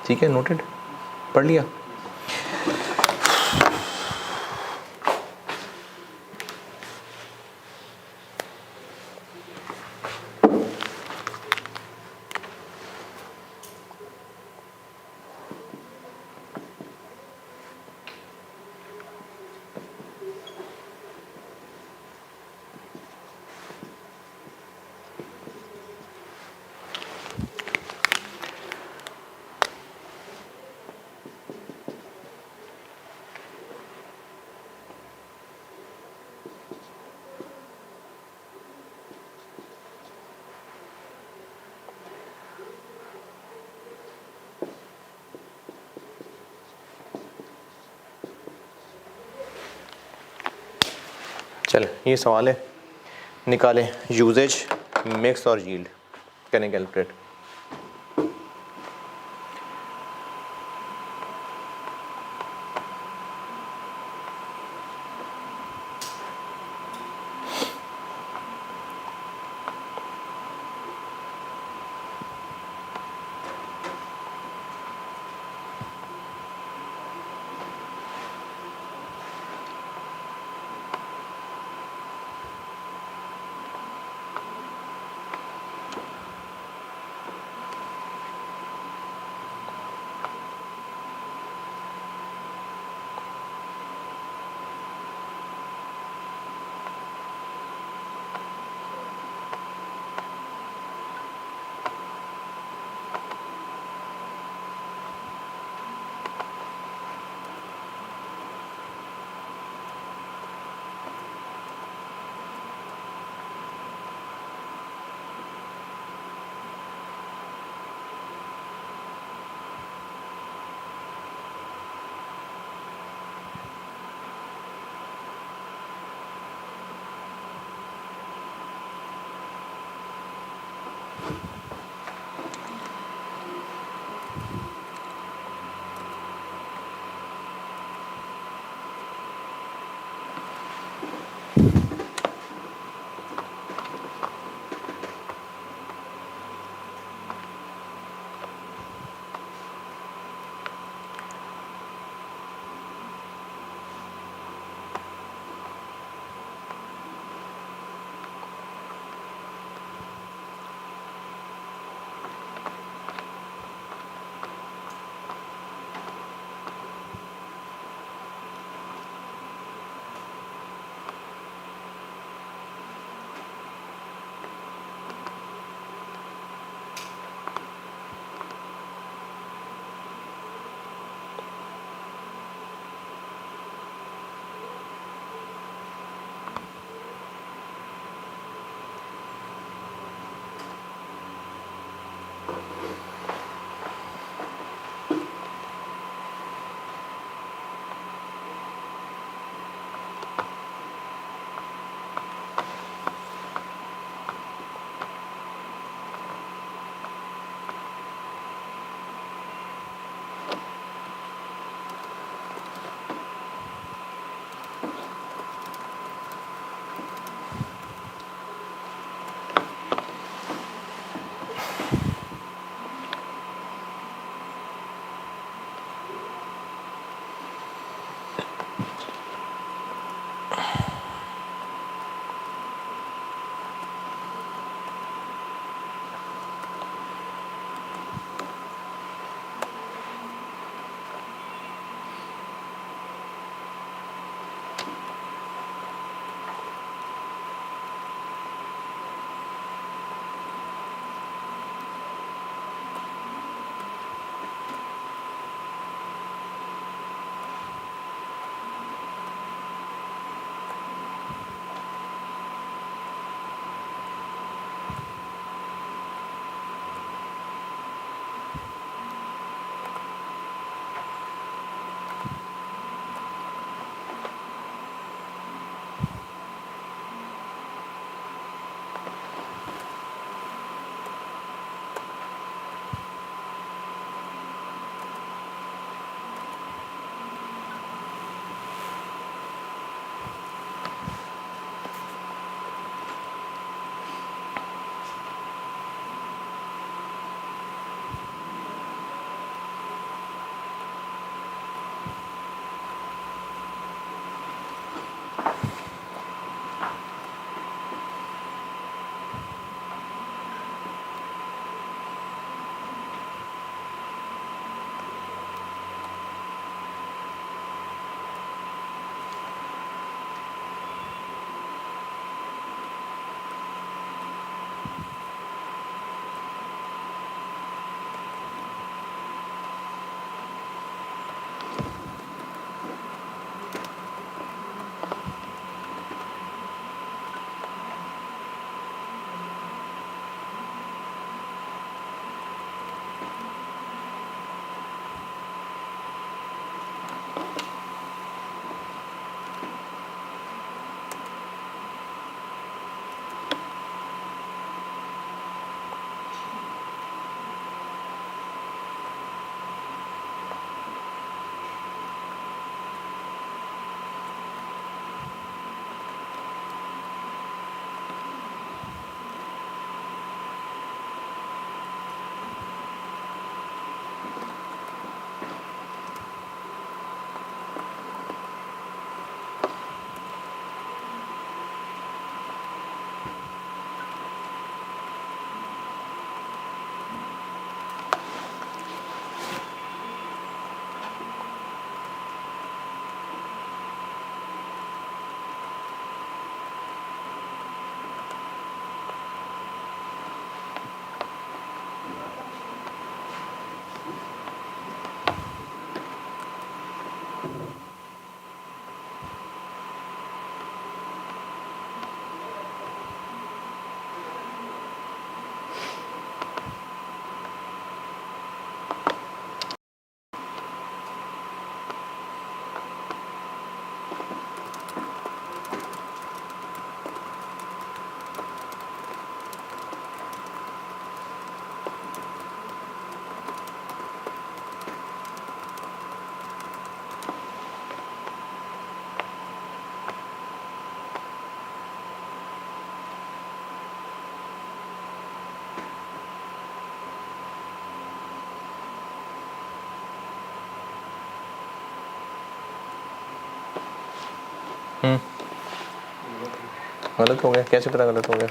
ठीक है, नोटेड, पढ़ लिया। चल, ये सवाल है, निकालें यूजेज मिक्स और यील्ड, करें कैलकुलेट। गलत हो गया, कैसे पता गलत हो गया?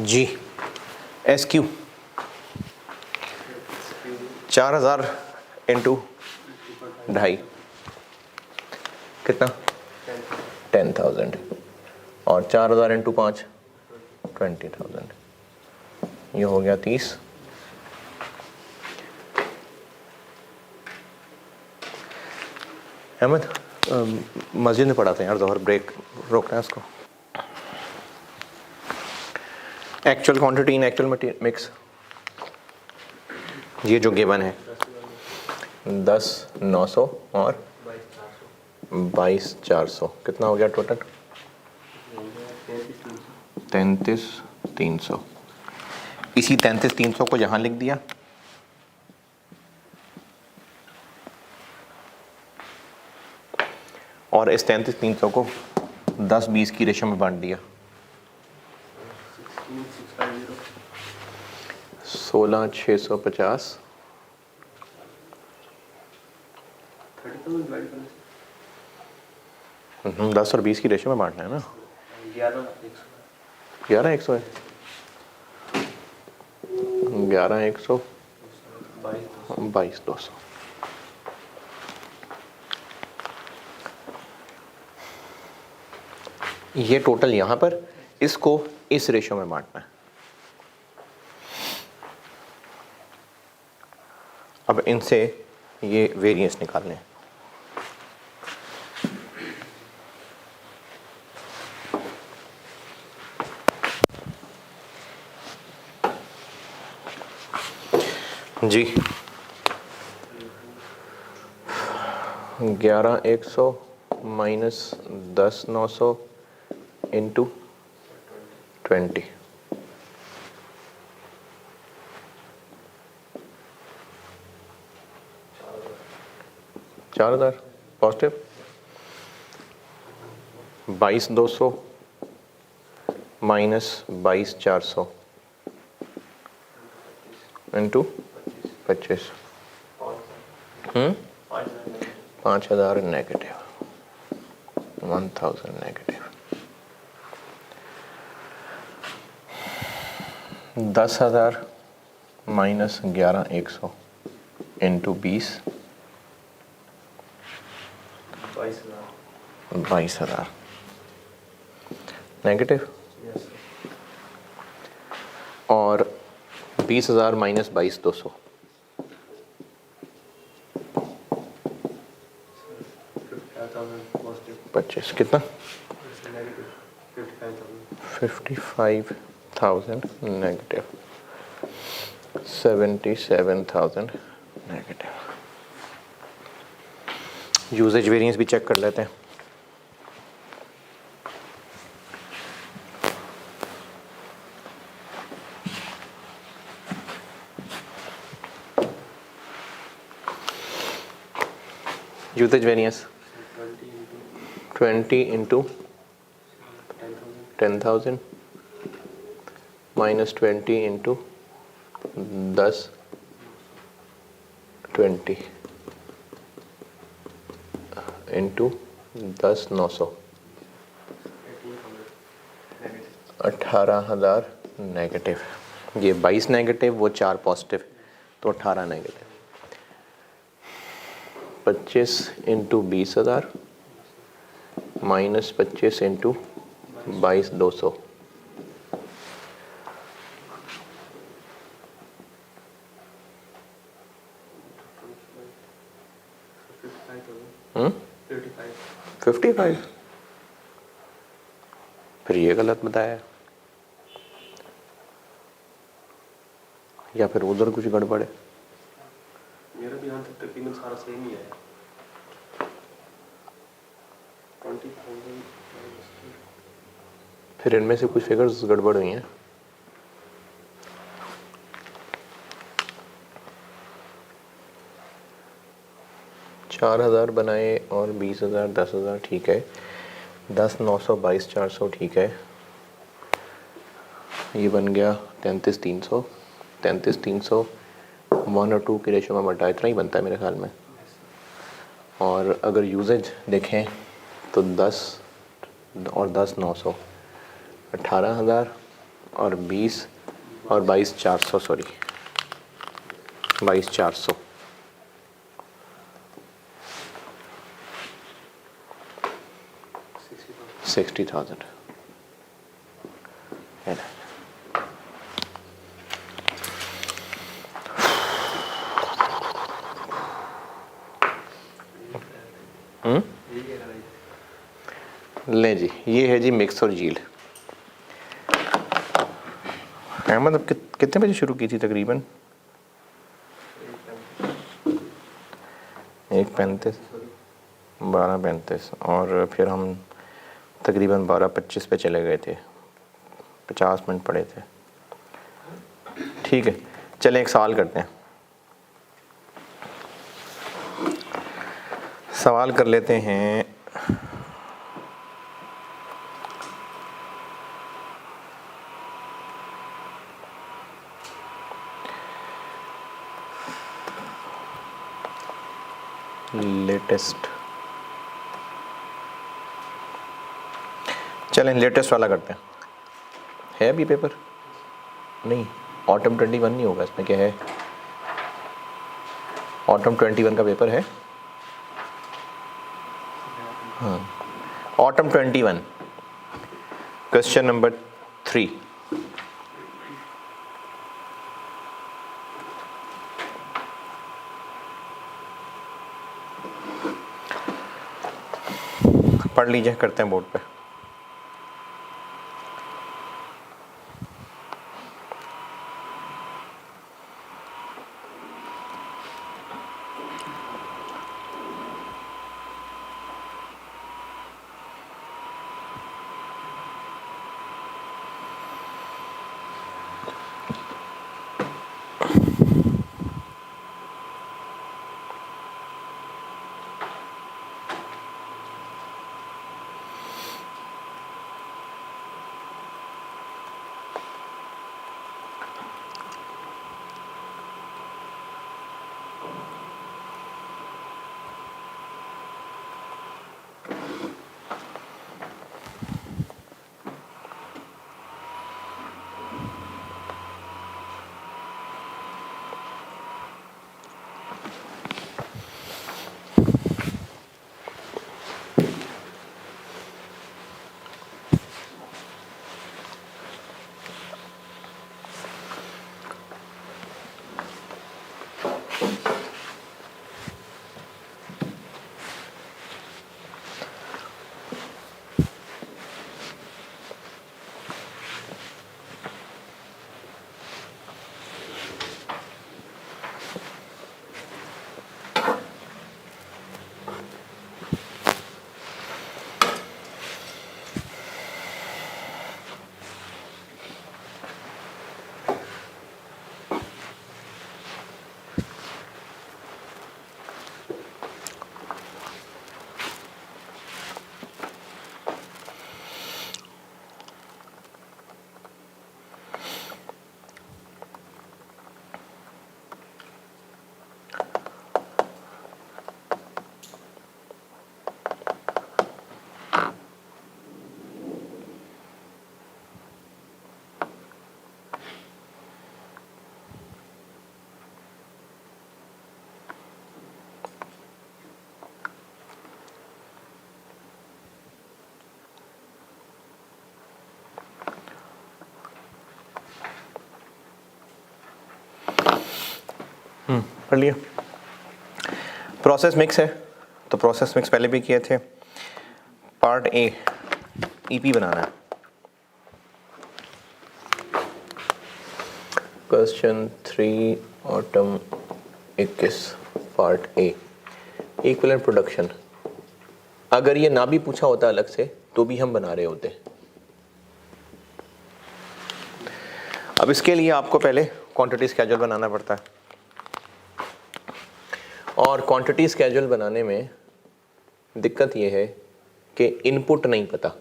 जी एस क्यू 4000 इंटू 2.5 कितना? 10,000 और 4000 इंटू 5 20,000, ये हो गया 30। अहमद मस्जिद में पढ़ाते हैं यार जोहर, ब्रेक रोकना है उसको। Actual quantity in actual material mix, ये जो गिवन है 10,900 और 22,400 कितना हो गया टोटल? 33,300। इसी 33,300 को यहाँ लिख दिया, और इस 33,300 को 10-20 की रेशो में बांट दिया। 16,650 10 और 20 की रेशो में बांटना है ना। 11,100 है, 11,100 22,200। ये टोटल यहाँ पर, इसको इस रेशो में बांटना है। अब इनसे ये वेरिएंस निकालने हैं। जी 11,100 minus 10,900 into 20, 4,000 positive. 22,200 minus 22,400 into 25, 5,000 negative, 1,000 negative. 10,000 minus 11,100 into 20, 22,000 negative. और 20,000 माइनस 22,200 25 कितना? 55,000 नेगेटिव, 77,000 नेगेटिव। यूजेज वेरिएंस भी चेक कर लेते हैं। Usage variance 20 into 10,000 minus 20 into 10 20 into 10,900 18,000 negative. ये 22 नेगेटिव, वो 4 पॉजिटिव, तो 18 नेगेटिव। 25 into 20,000 minus 25 into 22,200 55। फिर ये गलत बताया, या फिर उधर कुछ गड़बड़ है? मेरा भी यहाँ तक तकरीबन सारा सेम ही है 20,000। फिर इनमें से कुछ फिगर्स गड़बड़ हुई हैं। चार 4,000 बनाए और 20,000 10,000 ठीक है, 10 900 22 400 ठीक है, ये बन गया 33,300। 33,300 1 और 2 की रेशो में बटा इतना ही बनता है मेरे ख्याल में। और अगर यूजेज देखें तो 10 और 10 900 18,000 और 20 और 22 400 सॉरी 22 400 60,000 है ना। ले जी, ये है जी मिक्स और झील। अहमद अब कितने बजे शुरू की थी तकरीबन? 1:35 12:35 और फिर हम तकरीबन 12:25 पे चले गए थे, 50 मिनट पड़े थे। ठीक है, चलें एक सवाल करते हैं। सवाल कर लेते हैं। लेटेस्ट, चलें लेटेस्ट वाला करते हैं। है अभी पेपर? नहीं, ऑटम 21 नहीं होगा इसमें, क्या है? ऑटम 21 का पेपर है। हाँ, ऑटम 21 क्वेश्चन नंबर 3। पढ़ लीजिए, करते हैं बोर्ड पे। पढ़ लिया। प्रोसेस मिक्स है तो प्रोसेस मिक्स पहले भी किए थे। पार्ट ए ईपी बनाना है। Question 3 autumn 21 part A, equivalent production. अगर ये ना भी पूछा होता अलग से तो भी हम बना रहे होते। अब इसके लिए आपको पहले क्वांटिटी स्केड्यूल बनाना पड़ता है, और क्वांटिटी स्केड्यूल बनाने में दिक्कत ये है कि इनपुट नहीं पता।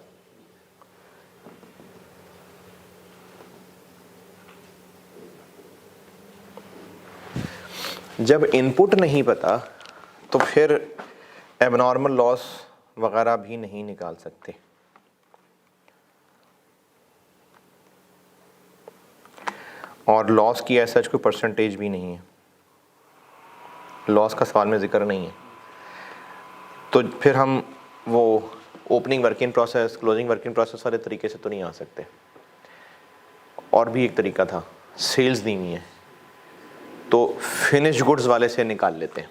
जब इनपुट नहीं पता तो फिर एबनॉर्मल लॉस वगैरह भी नहीं निकाल सकते। और लॉस की ऐसा कोई परसेंटेज भी नहीं है, लॉस का सवाल में जिक्र नहीं है। तो फिर हम वो opening work in process, closing work in process वाले तरीके से तो नहीं आ सकते। और भी एक तरीका था, सेल्स दी हुई है तो फिनिश गुड्स वाले से निकाल लेते हैं।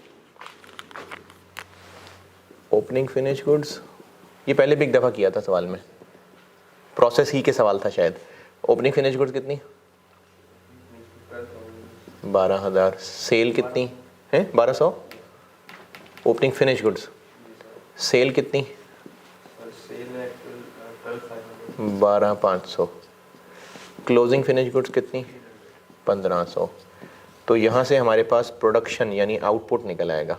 ओपनिंग फिनिश गुड्स, ये पहले भी एक दफ़ा किया था सवाल में, प्रोसेस ही के सवाल था शायद। ओपनिंग फिनिश गुड्स कितनी? 12,000। सेल कितनी है? 1200। ओपनिंग फिनिश गुड्स सेल कितनी? 12,500। क्लोजिंग फिनिश गुड्स कितनी? 1,500। तो यहाँ से हमारे पास प्रोडक्शन यानी आउटपुट निकल आएगा।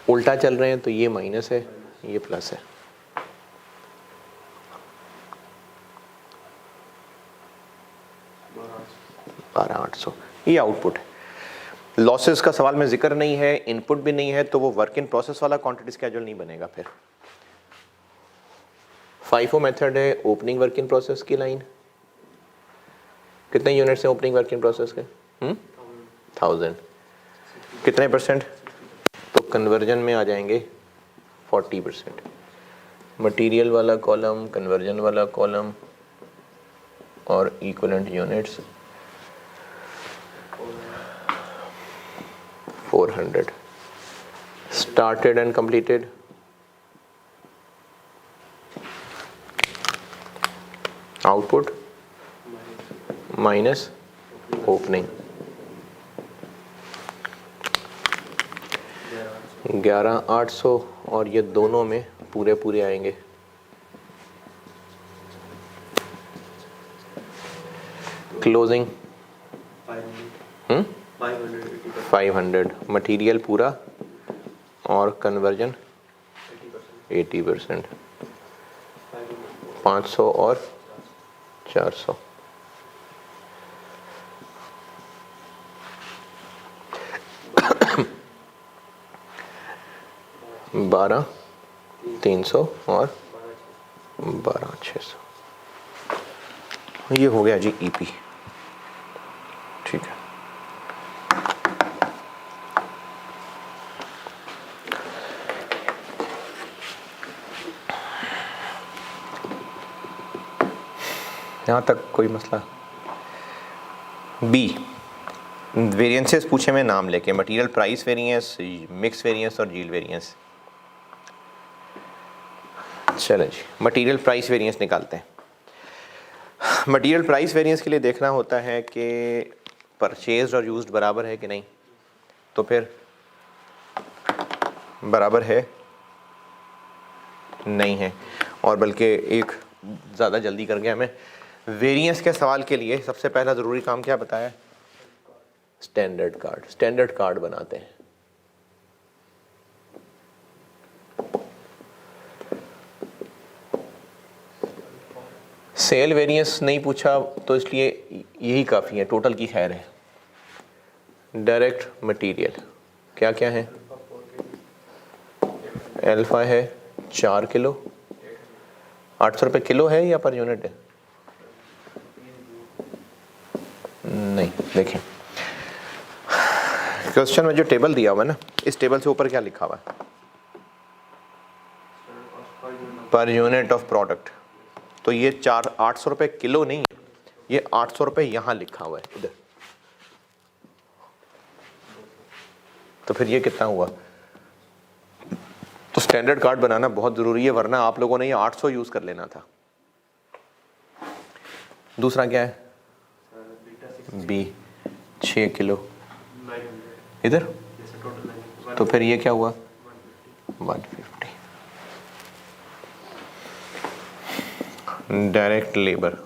उल्टा चल रहे हैं तो ये माइनस है, ये प्लस है। बारह 800 ये आउटपुट है। लॉसेस का सवाल में जिक्र नहीं है, इनपुट भी नहीं है, तो वो वर्क इन प्रोसेस वाला क्वांटिटी स्केड्यूल नहीं बनेगा। फिर FIFO मेथड है ओपनिंग वर्क इन प्रोसेस की लाइन। कितने यूनिट्स हैं ओपनिंग वर्क इन प्रोसेस के? 1000। कितने परसेंट? तो कन्वर्जन में आ जाएंगे 40%। मटेरियल वाला कॉलम, कन्वर्जन वाला कॉलम और equivalent units 400। Started and completed output minus opening 11,800, और ये दोनों में पूरे पूरे आएंगे। क्लोजिंग 500। मटेरियल पूरा और कन्वर्जन 80%। 500 और 400। बारह 300 और 12,600। ये हो गया जी ईपी। ठीक है। यहाँ तक कोई मसला? बी, वेरिएंसेस पूछे में नाम लेके, material price variance, mix variance और यील्ड वेरिएंस। चलो जी, मटेरियल प्राइस वेरिएंस निकालते हैं। मटेरियल प्राइस वेरिएंस के लिए देखना होता है कि परचेज्ड और यूज्ड बराबर है कि नहीं। तो फिर बराबर है नहीं है, और बल्कि एक ज़्यादा जल्दी कर गया मैं। वेरिएंस के सवाल के लिए सबसे पहला ज़रूरी काम क्या बताया? Standard card. स्टैंडर्ड कार्ड बनाते हैं। सेल वेरिएंस नहीं पूछा तो इसलिए यही काफ़ी है, टोटल की खैर है। डायरेक्ट मटेरियल क्या क्या है? अल्फा है 4 किलो। 800 रुपये किलो है या पर यूनिट है? नहीं, देखें क्वेश्चन में जो टेबल दिया हुआ है ना, इस टेबल से ऊपर क्या लिखा हुआ है? Per unit of product. तो ये 800 रुपये किलो नहीं है, ये 800 रुपये यहाँ लिखा हुआ है इधर। तो फिर ये कितना हुआ? तो स्टैंडर्ड कार्ड बनाना बहुत ज़रूरी है, वरना आप लोगों ने ये 800 यूज़ कर लेना था। दूसरा क्या है? बी 6 किलो 900 इधर, जैसे टोटल 900 तो फिर ये क्या हुआ 150। डायरेक्ट लेबर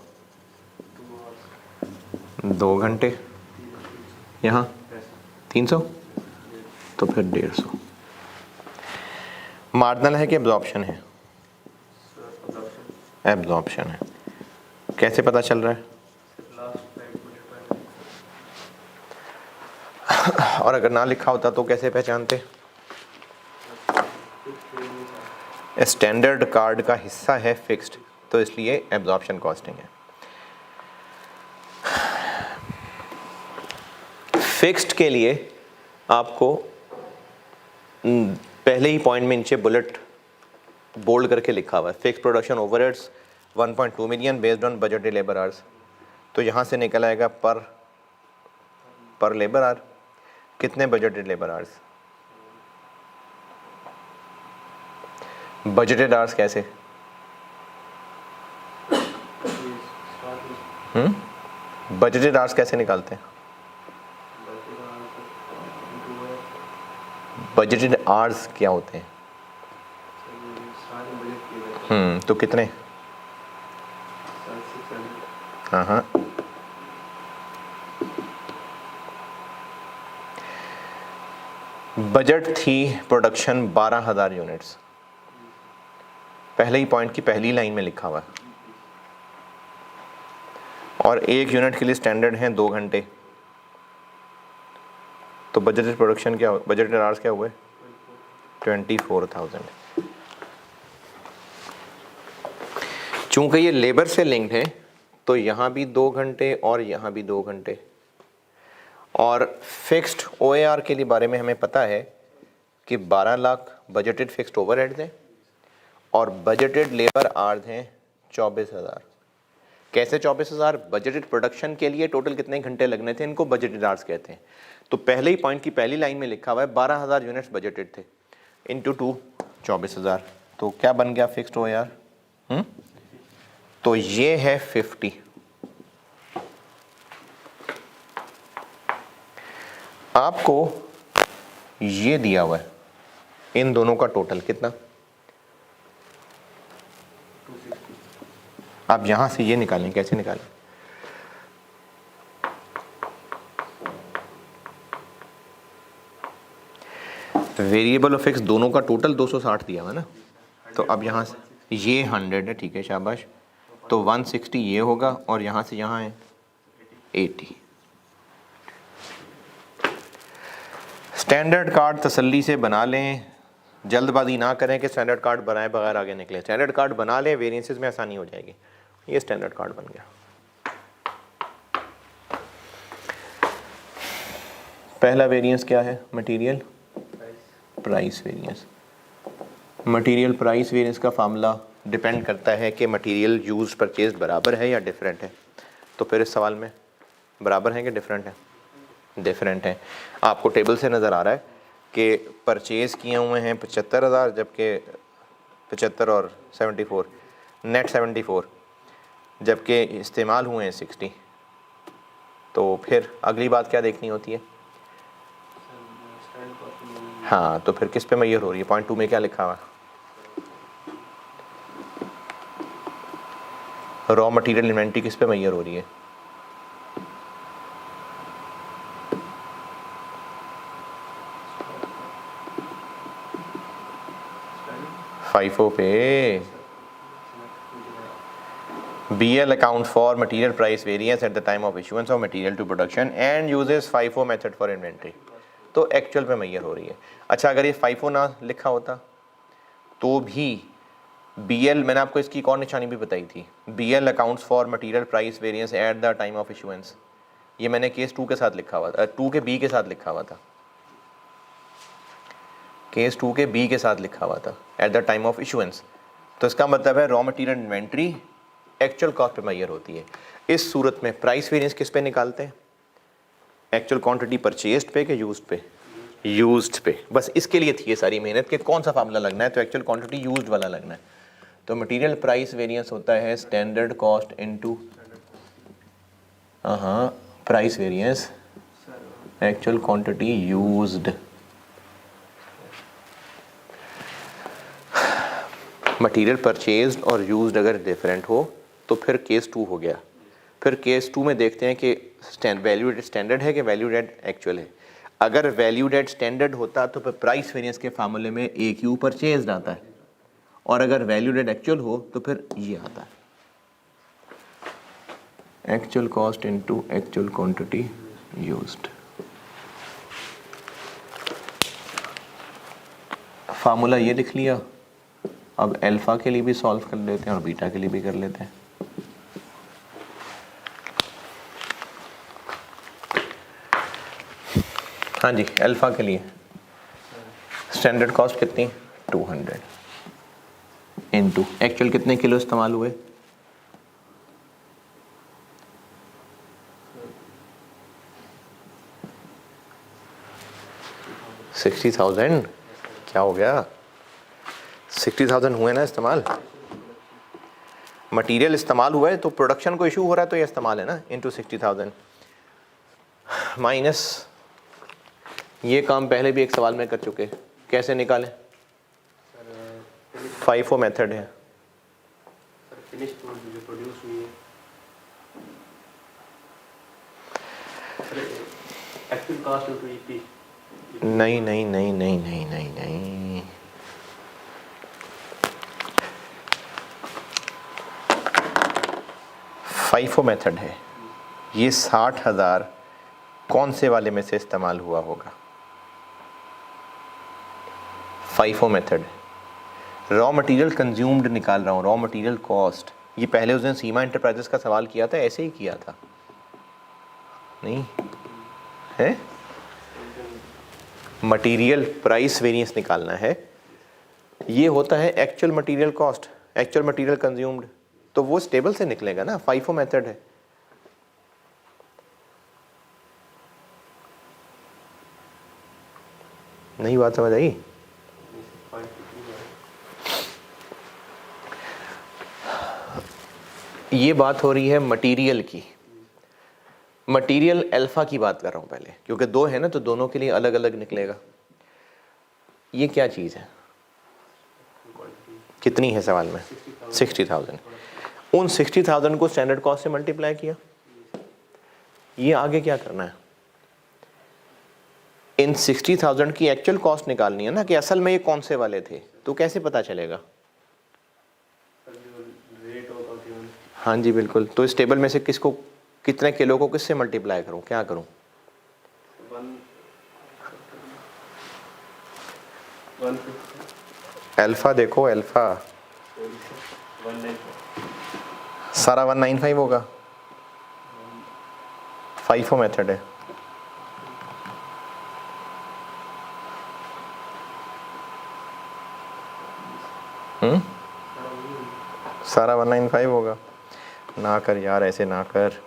2 घंटे, यहाँ 300, तो फिर 150। मार्जिनल है कि एब्जॉर्प्शन है? एब्जॉर्प्शन है। कैसे पता चल रहा है? और अगर ना लिखा होता तो कैसे पहचानते? स्टैंडर्ड कार्ड का हिस्सा है फिक्स्ड, तो इसलिए एब्जॉर्प्शन कॉस्टिंग है। फिक्स्ड के लिए आपको पहले ही पॉइंट में नीचे बुलेट बोल्ड करके लिखा हुआ है, fix production overheads 1.2 million based on budgeted labour hours. तो यहाँ से निकल आएगा पर लेबर आवर कितने budgeted labour hours. Budgeted hours कैसे? बजटेड आवर्स कैसे निकालते हैं? बजटेड आवर्स क्या होते हैं? तो कितने? हाँ, बजट थी प्रोडक्शन 12,000 यूनिट्स, पहले ही पॉइंट की पहली लाइन में लिखा हुआ है, और 1 यूनिट के लिए स्टैंडर्ड है 2 घंटे, तो बजटेड प्रोडक्शन क्या, बजटेड आवर्स क्या हुए 24,000। चूंकि ये लेबर से लिंक्ड है तो यहाँ भी 2 घंटे और यहाँ भी 2 घंटे। और फिक्स्ड OAR के लिए बारे में हमें पता है कि 12 लाख बजटेड फिक्स्ड ओवरहेड्स हैं और बजटेड लेबर आवर्स हैं 24,000। कैसे 24,000? बजटेड प्रोडक्शन के लिए टोटल कितने घंटे लगने थे, इनको बजटेड आवर्स कहते हैं। तो पहले ही पॉइंट की पहली लाइन में लिखा हुआ है 12,000 यूनिट्स बजटेड थे, इंटू 2 24,000, तो क्या बन गया फिक्स्ड OAR? तो ये है 50। आपको ये दिया हुआ है, इन दोनों का टोटल कितना, आप यहां से ये निकालें। कैसे निकालें? वेरिएबल और फिक्स दोनों का टोटल 260 दिया हुआ है ना, तो अब यहां से ये 100 है, ठीक है, शाबाश, तो 160 ये होगा और यहां से यहां है 80। स्टैंडर्ड कार्ड तसल्ली से बना लें, जल्दबाजी ना करें कि स्टैंडर्ड कार्ड बनाए बगैर आगे निकले। स्टैंडर्ड कार्ड बना लें, वेरिएंसेस में आसानी हो जाएगी। ये स्टैंडर्ड कार्ड बन गया। पहला वेरिएंस क्या है? Material price variance. Material price variance का फार्मूला डिपेंड करता है कि मटेरियल यूज परचेज बराबर है या डिफरेंट है। तो फिर इस सवाल में बराबर है कि डिफरेंट है? डिफरेंट है। आपको टेबल से नज़र आ रहा है कि परचेज़ किए हुए हैं 75,000, जबकि 75 और 74 नेट 74, जबकि इस्तेमाल हुए हैं 60। तो फिर अगली बात क्या देखनी होती है? हाँ, तो फिर किस पे मैयर हो रही है? पॉइंट 2 में क्या लिखा हुआ है? रॉ मटेरियल इन्वेंट्री किस पे मैयर हो रही है? FIFO पे। BL accounts for material price variance at the time of issuance of material to production and uses FIFO method for inventory। तो एक्चुअल पे मैयर हो रही है। अच्छा, अगर ये FIFO ना लिखा होता तो भी BL, मैंने आपको इसकी एक और निशानी भी बताई थी, BL accounts for material price variance at the time of issuance, ये मैंने केस 2 के साथ लिखा हुआ था, 2 के B के साथ लिखा हुआ था, केस 2 के B के साथ लिखा हुआ था, at the time of issuance. तो इसका मतलब है raw material inventory actual cost पे मैयर होती है। इस सूरत में प्राइस वेरिएंस किस पे निकालते हैं? एक्चुअल क्वांटिटी परचेज्ड पे कि यूज्ड पे? यूज्ड पे। बस इसके लिए थी ये सारी मेहनत कि कौन सा फार्मूला लगना है, तो एक्चुअल क्वांटिटी यूज्ड वाला लगना है। तो मटेरियल प्राइस वेरिएंस होता है standard cost into price variance, sir actual quantity used. Material purchased और यूज्ड अगर डिफरेंट हो तो फिर केस 2 हो गया। फिर केस 2 में देखते हैं कि वैल्यू एडेड स्टैंडर्ड है कि वैल्यू एडेड एक्चुअल है। अगर वैल्यू एडेड स्टैंडर्ड होता तो फिर प्राइस वेरिएंस के फार्मूले में ए क्यू परचेज्ड आता है, और अगर वैल्यू एडेड एक्चुअल हो तो फिर ये आता है, actual cost into actual quantity used. Formula ये लिख लिया। अब अल्फा के लिए भी सॉल्व कर लेते हैं और बीटा के लिए भी कर लेते हैं। हाँ जी, अल्फा के लिए स्टैंडर्ड कॉस्ट कितनी, 200 इनटू एक्चुअल कितने किलो इस्तेमाल हुए, 60,000। क्या हो गया, 60,000 हुए ना इस्तेमाल। मटेरियल इस्तेमाल हुआ है तो प्रोडक्शन को इशू हो रहा है तो ये इस्तेमाल है ना, इनटू 60,000 माइनस ये काम पहले भी एक सवाल में कर चुके, कैसे निकालें, फाइफो मेथड है। फिनिश जो प्रोड्यूस हुई है एक्चुअल कॉस्ट ऑफ ईपी। नहीं नहीं नहीं नहीं नहीं नहीं नहीं, फाइफो मेथड है। ये 60,000 कौन से वाले में से इस्तेमाल हुआ होगा, FIFO method. Raw material consumed निकाल रहा हूँ, रॉ मटेरियल कॉस्ट। ये पहले उस दिन सीमा इंटरप्राइजेस का सवाल किया था, ऐसे ही किया था नहीं है। मटेरियल प्राइस वेरिएंस निकालना है, ये होता है actual material cost, actual material consumed, तो वो स्टेबल से निकलेगा ना, फाइफो मेथड है। नहीं बात समझ आई। ये बात हो रही है मटेरियल की, मटेरियल अल्फा की बात कर रहा हूं पहले, क्योंकि दो है ना तो दोनों के लिए अलग अलग निकलेगा। ये क्या चीज़ है, कितनी है सवाल में, 60,000। उन 60,000 को स्टैंडर्ड कॉस्ट से मल्टीप्लाई किया। ये आगे क्या करना है, इन 60,000 की एक्चुअल कॉस्ट निकालनी है ना, कि असल में ये कौन से वाले थे, तो कैसे पता चलेगा। हाँ जी बिल्कुल, तो इस टेबल में से किसको, कितने किलो को किससे मल्टीप्लाई करूं, क्या करूं, अल्फा देखो, अल्फा सारा 195 होगा, फाइफो मेथड है। सारा 195 होगा, ना कर यार, ऐसे ना कर।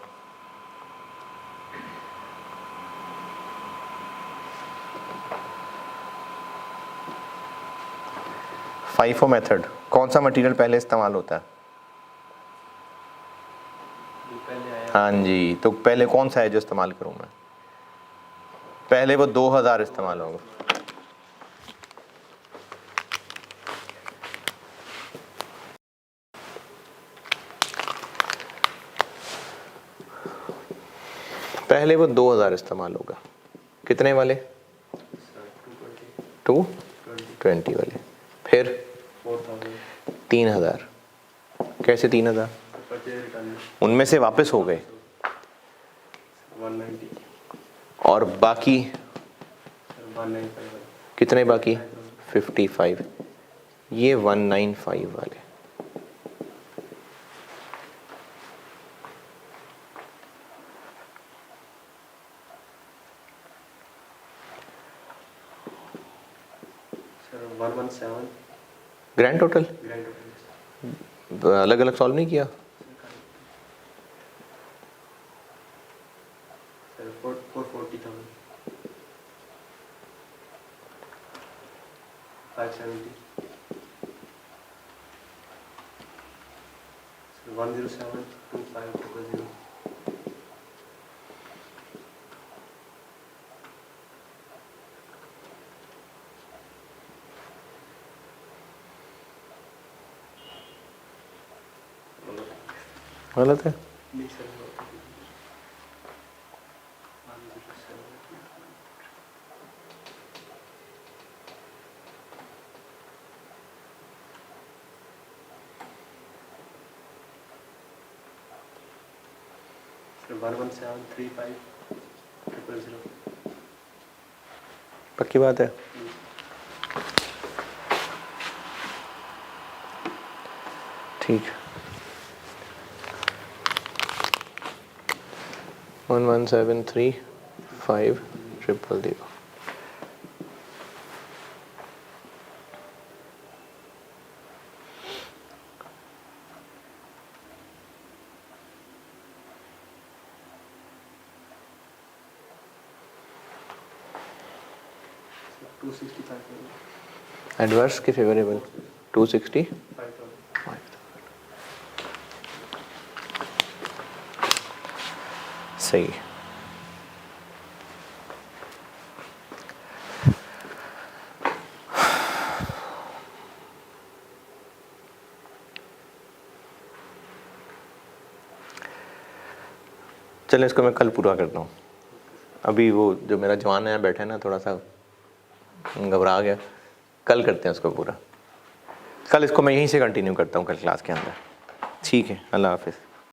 फाइफो मेथड, कौन सा मटेरियल पहले इस्तेमाल होता है, हाँ जी, तो पहले कौन सा है जो इस्तेमाल करूं मैं, पहले वो 2000 इस्तेमाल होगा। पहले वो 2000 इस्तेमाल होगा, कितने वाले, 220 वाले, फिर 3000, कैसे 3000, उनमें से वापस हो गए 190 और बाकी 195 कितने बाकी, 55, ये 195 वाले। सर 117 ग्रैंड टोटल, अलग अलग सॉल्व नहीं किया, सर 440,000 570 सर 107 2500 गलत है। मिक्सर में 1173500। पक्की बात है। ठीक, 1173500। एडवर्स की फेवरेबल 265। सही। चलो इसको मैं कल पूरा करता हूँ। अभी वो जो मेरा जवान है बैठा है ना, थोड़ा सा घबरा गया। कल करते हैं उसको पूरा। कल इसको मैं यहीं से कंटिन्यू करता हूँ कल क्लास के अंदर। ठीक है, अल्लाह हाफिज़।